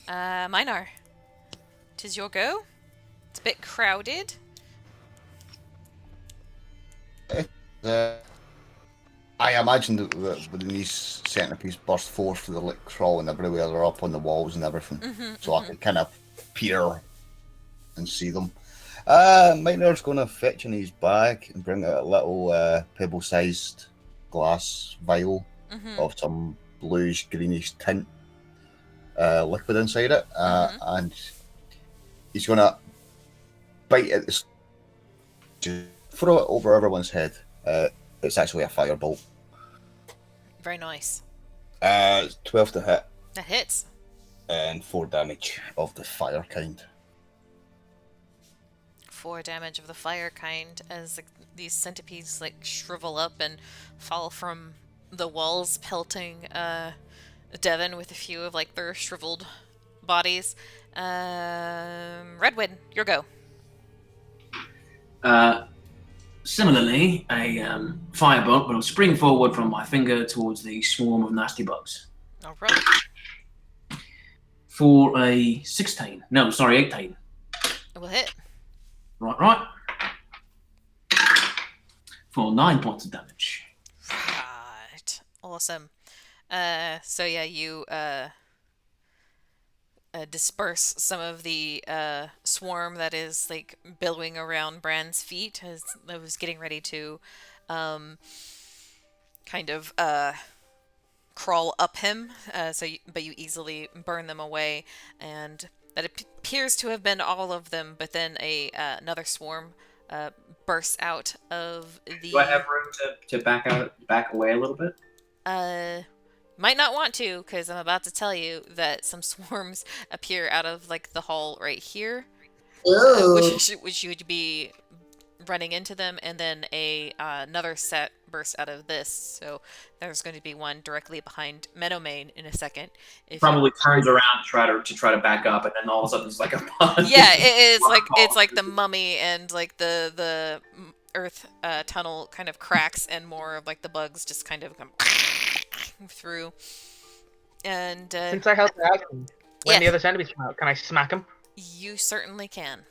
Minar, 'tis your go. It's a bit crowded. I imagine that when these centipedes burst forth, they're like crawling everywhere. They're up on the walls and everything, so I can kind of peer and see them. Miner's going to fetch in his bag and bring out a little pebble-sized glass vial of some bluish greenish tint liquid inside it, and he's going to bite at this, throw it over everyone's head. It's actually a firebolt. Very nice. 12 to hit That hits. and 4 damage of the fire kind. 4 damage of the fire kind as these centipedes shrivel up and fall from the walls, pelting Devin with a few of their shriveled bodies. Redwin, your go. Similarly, a firebolt will spring forward from my finger towards the swarm of nasty bugs. All right. For a 16. No, sorry, 18. It will hit. Right. For 9 points of damage. Right. Awesome. So yeah, you disperse some of the swarm that is billowing around Bran's feet as I was getting ready to kind of crawl up him. But you easily burn them away, and that appears to have been all of them. But then another swarm bursts out of the. Do I have room to back away a little bit? Might not want to, because I'm about to tell you that some swarms appear out of the hall right here, which you would be running into them, and then another set bursts out of this. So there's going to be one directly behind Meadowmane in a second. Probably turns around to try to back up, and then all of a sudden it's like a yeah, it's like the mummy and the earth tunnel kind of cracks, and more of the bugs just kind of come through. And Since I held the action, when the other centipedes come out, can I smack him? You certainly can.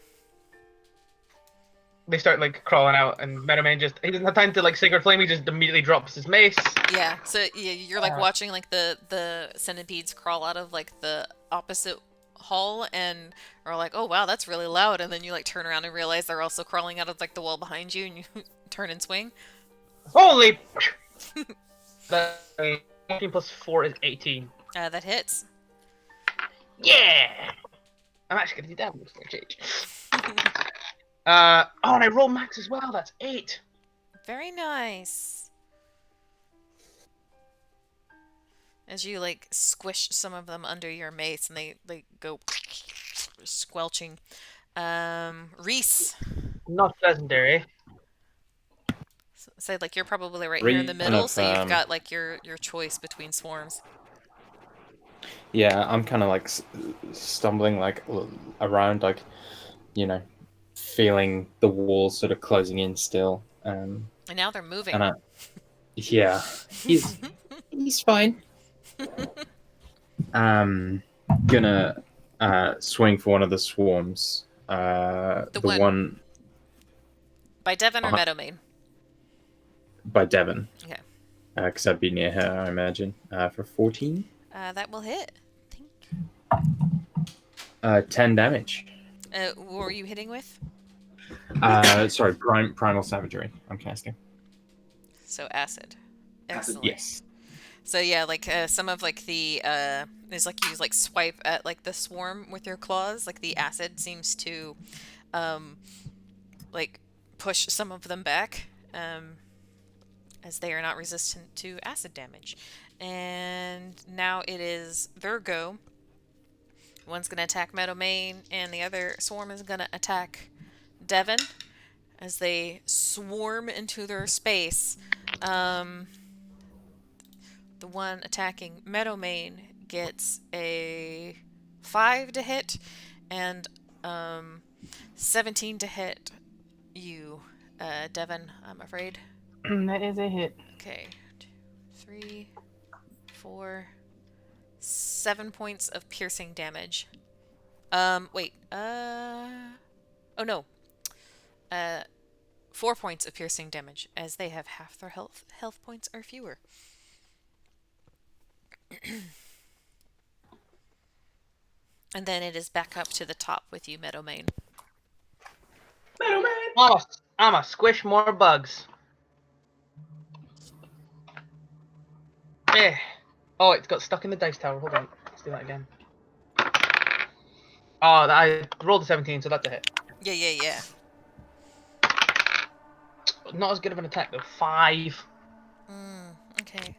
they start like crawling out, and Meadow Man he doesn't have time to like Sacred Flame. He just immediately drops his mace. Yeah, so you're like watching like the centipedes crawl out of like the opposite hall and are like, oh wow, that's really loud, and then you like turn around and realize they're also crawling out of like the wall behind you, and you turn and swing. Holy! The 14 plus 4 is 18. That hits. Yeah! I'm actually gonna do damage for a change. Oh, and I roll max as well. That's 8. Very nice. As you like squish some of them under your mace, and they go squelching. Reese. Not legendary. So like you're probably right here in the Reese middle, of, so you've got like your choice between swarms. Yeah, I'm kind of like stumbling like around, like, you know, feeling the walls sort of closing in still. And now they're moving. And yeah, he's fine. Gonna swing for one of the swarms. The one by Devon or Meadowmane? By Devon. Okay. Because I'd be near her, I imagine. For 14. That will hit. 10 damage. What were you hitting with? Sorry, primal savagery. I'm casting. So acid. Excellent. Yes. So yeah, like some of like the is like you like swipe at like the swarm with your claws. Like the acid seems to, like push some of them back, as they are not resistant to acid damage. And now it is their go. One's gonna attack Meadowmane, and the other swarm is gonna attack Devon as they swarm into their space. The one attacking Meadowmane gets a 5 to hit and 17 to hit you, Devon, I'm afraid. That is a hit. Okay. 2, 3, 4, 7 points of piercing damage. Wait. Oh no. 4 points of piercing damage, as they have half their health points or fewer. And then it is back up to the top with you, Meadowmane. Meadowmane! I'ma squish more bugs. Eh. Oh, it's got stuck in the dice tower. Hold on. Let's do that again. Oh, I rolled a 17, so that's a hit. Yeah. Not as good of an attack, though. 5. Okay.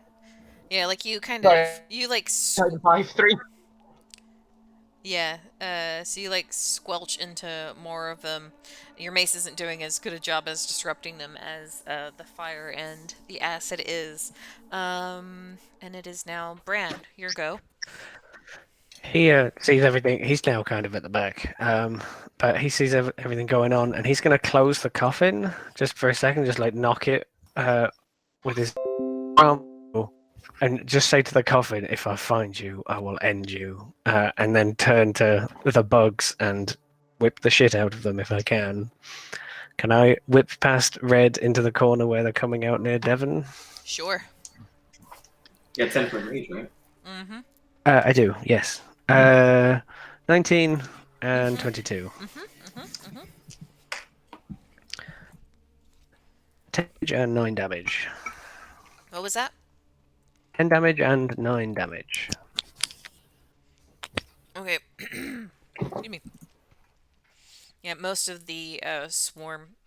Yeah, like you kind Sorry. of... You like... 5, 3. Yeah, so you like squelch into more of them. Your mace isn't doing as good a job as disrupting them as the fire and the acid is. And it is now Bran, your go. He sees everything. He's now kind of at the back, but he sees everything going on, and he's going to close the coffin just for a second, just like knock it with his arm, and just say to the coffin, "If I find you, I will end you," and then turn to the bugs and whip the shit out of them if I can. Can I whip past Red into the corner where they're coming out near Devon? Sure. Yeah, 10-foot range, right? Mm-hmm. I do, yes. 19 and 22. 10 damage and 9 damage. What was that? 10 damage and 9 damage. Okay. Excuse me. Yeah, most of the swarm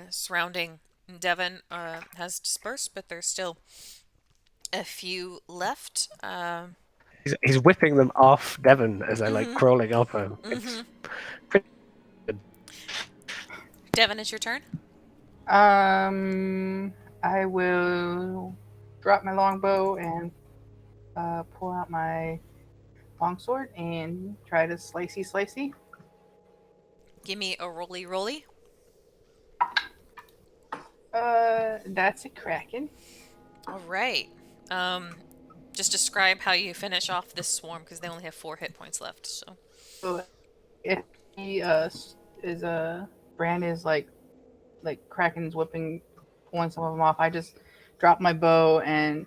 surrounding Devon has dispersed, but there's still a few left. He's whipping them off Devon as they're like crawling up him. It's pretty good. Devon, it's your turn. I will drop my longbow and pull out my longsword and try to slicey. Give me a rolly. That's a kraken. All right. Just describe how you finish off this swarm, because they only have 4 hit points left. So So if he Bran is like like Kraken's whipping, pulling some of them off, I just drop my bow and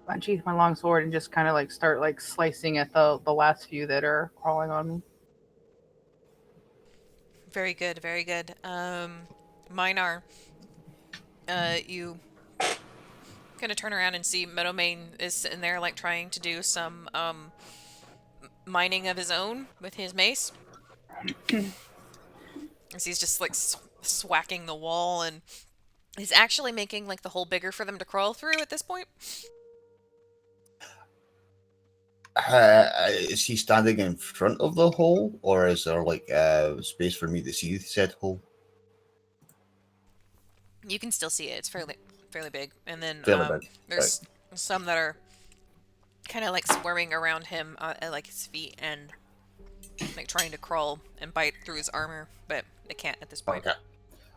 unsheath my longsword and just kind of like start like slicing at the last few that are crawling on me. Very good, very good. Minar, you kind of turn around and see Meadowmane is sitting there, like, trying to do some, mining of his own with his mace. As he's just, like, swacking the wall, and he's actually making, like, the hole bigger for them to crawl through at this point. Is he standing in front of the hole, or is there like space for me to see said hole? You can still see it. It's fairly big. And then Fairly big. there's some that are kind of like swarming around him at like his feet and like trying to crawl and bite through his armor, but they can't at this point. Okay.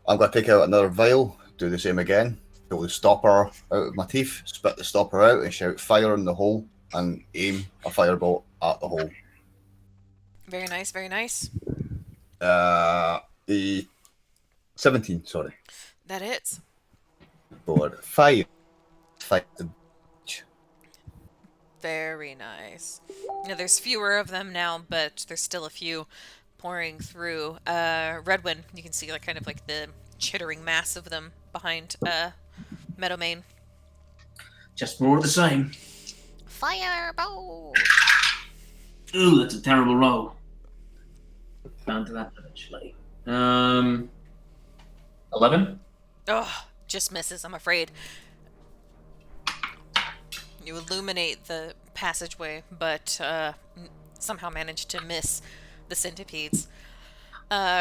I'm gonna take out another vial, do the same again, pull the stopper out of my teeth, spit the stopper out, and shout fire in the hole, and aim a firebolt at the hole. Very nice, very nice. The 17, sorry. That hits. For 5. Very nice. Now, there's fewer of them now, but there's still a few pouring through. Redwin, you can see like kind of like the chittering mass of them behind Meadowmane. Just more of the same. Firebolt! Ooh, that's a terrible roll. Down to that eventually. 11? Oh, just misses, I'm afraid. You illuminate the passageway, but somehow manage to miss the centipedes.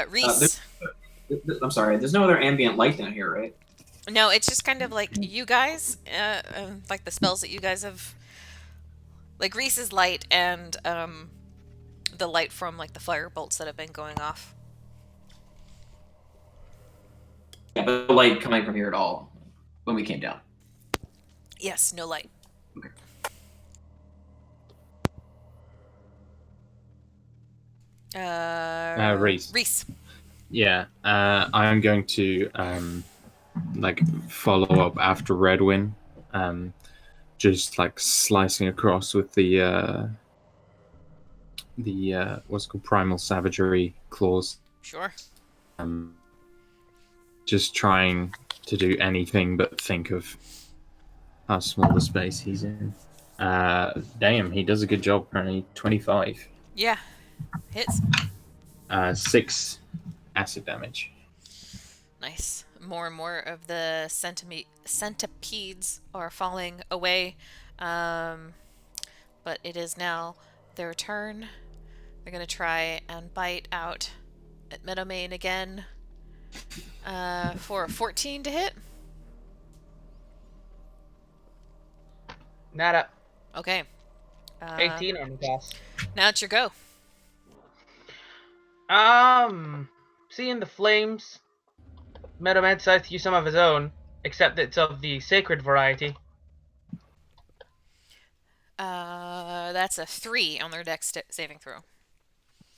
Reese. I'm sorry, there's no other ambient light down here, right? No, it's just kind of like you guys, like the spells that you guys have, like Reese's light and the light from like the fire bolts that have been going off. Yeah, but no light coming from here at all when we came down. Yes, no light. Okay. Reese. Reese. Yeah, I'm going to like follow up after Redwin, just like slicing across with the what's it called, primal savagery claws. Sure. Just trying to do anything but think of how small the space he's in. Damn, he does a good job. Apparently, 25. Yeah, hits. 6 acid damage. Nice. More and more of the centipedes are falling away. But it is now their turn. They're going to try and bite out at Meadowmane again. For a 14 to hit. Nada. Okay. 18 on the cast. Now it's your go. Seeing the flames, Meadowman decides to use some of his own, except it's of the sacred variety. That's a 3 on their dex saving throw.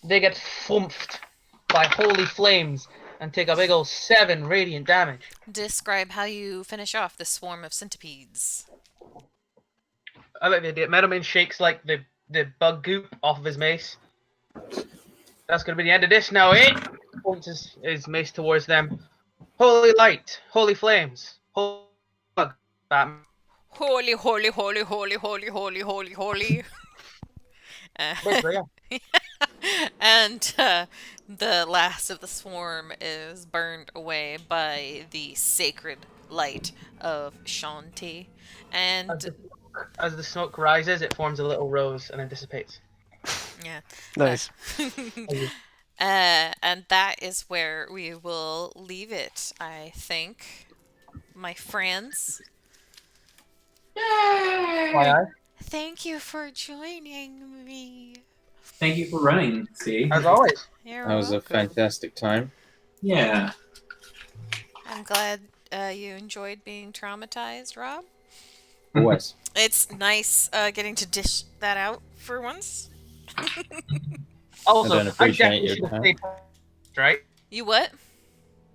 They get thumped by holy flames and take a big ol' 7 radiant damage. Describe how you finish off the swarm of centipedes. I like the idea. Meadowman shakes like the bug goop off of his mace. That's gonna be the end of this now, eh? Points his mace towards them. Holy light, holy flames, holy bug, Batman. Holy, holy, holy, holy, holy, holy, holy, holy. Basically, yeah. And the last of the swarm is burned away by the sacred light of Shanti. And As the smoke rises, it forms a little rose and then dissipates. yeah. Nice. And that is where we will leave it, I think. My friends. Aye. Thank you for joining me. Thank you for running, see? As always. You're That was a welcome. fantastic time. Yeah. I'm glad you enjoyed being traumatized, Rob. Always. It's nice getting to dish that out for once. Also, I don't appreciate definitely your should have time. stayed, right? You what?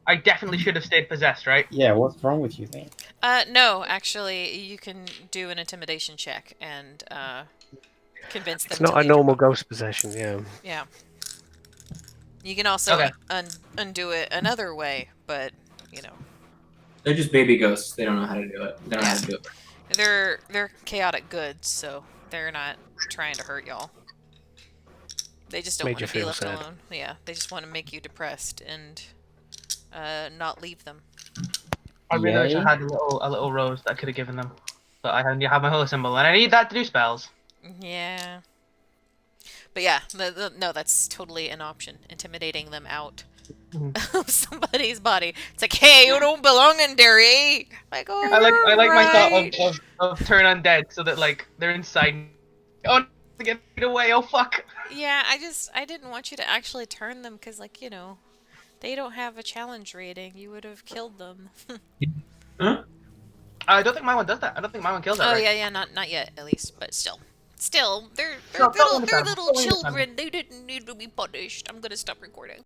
I definitely should have stayed possessed, right? Yeah, what's wrong with you then? No, actually, you can do an intimidation check and convince them It's to not a leave. normal ghost possession, yeah. Yeah. You can also Okay. undo it another way, but They're just baby ghosts. They don't know how to do it. They don't know how to do it. they're chaotic goods, so they're not trying to hurt y'all. They just don't Made want you to be feel left sad. alone. Yeah, they just want to make you depressed and not leave them. I really wish I Yay. had a little rose that I could have given them, but I only have my holy symbol, and I need that to do spells. Yeah. But yeah, no, that's totally an option. Intimidating them out of somebody's body. It's like, hey, you don't belong in there, eh? Like, oh, I like my thought right. of turn undead so that like they're inside. Oh, get away! Oh fuck! Yeah, I didn't want you to actually turn them because, like, they don't have a challenge rating. You would have killed them. Huh? I don't think my one does that. I don't think my one kills that. Oh Right? yeah, not yet, at least, but still. Still, they're No, totally little understand. children. Totally understand. They didn't need to be punished. I'm gonna stop recording.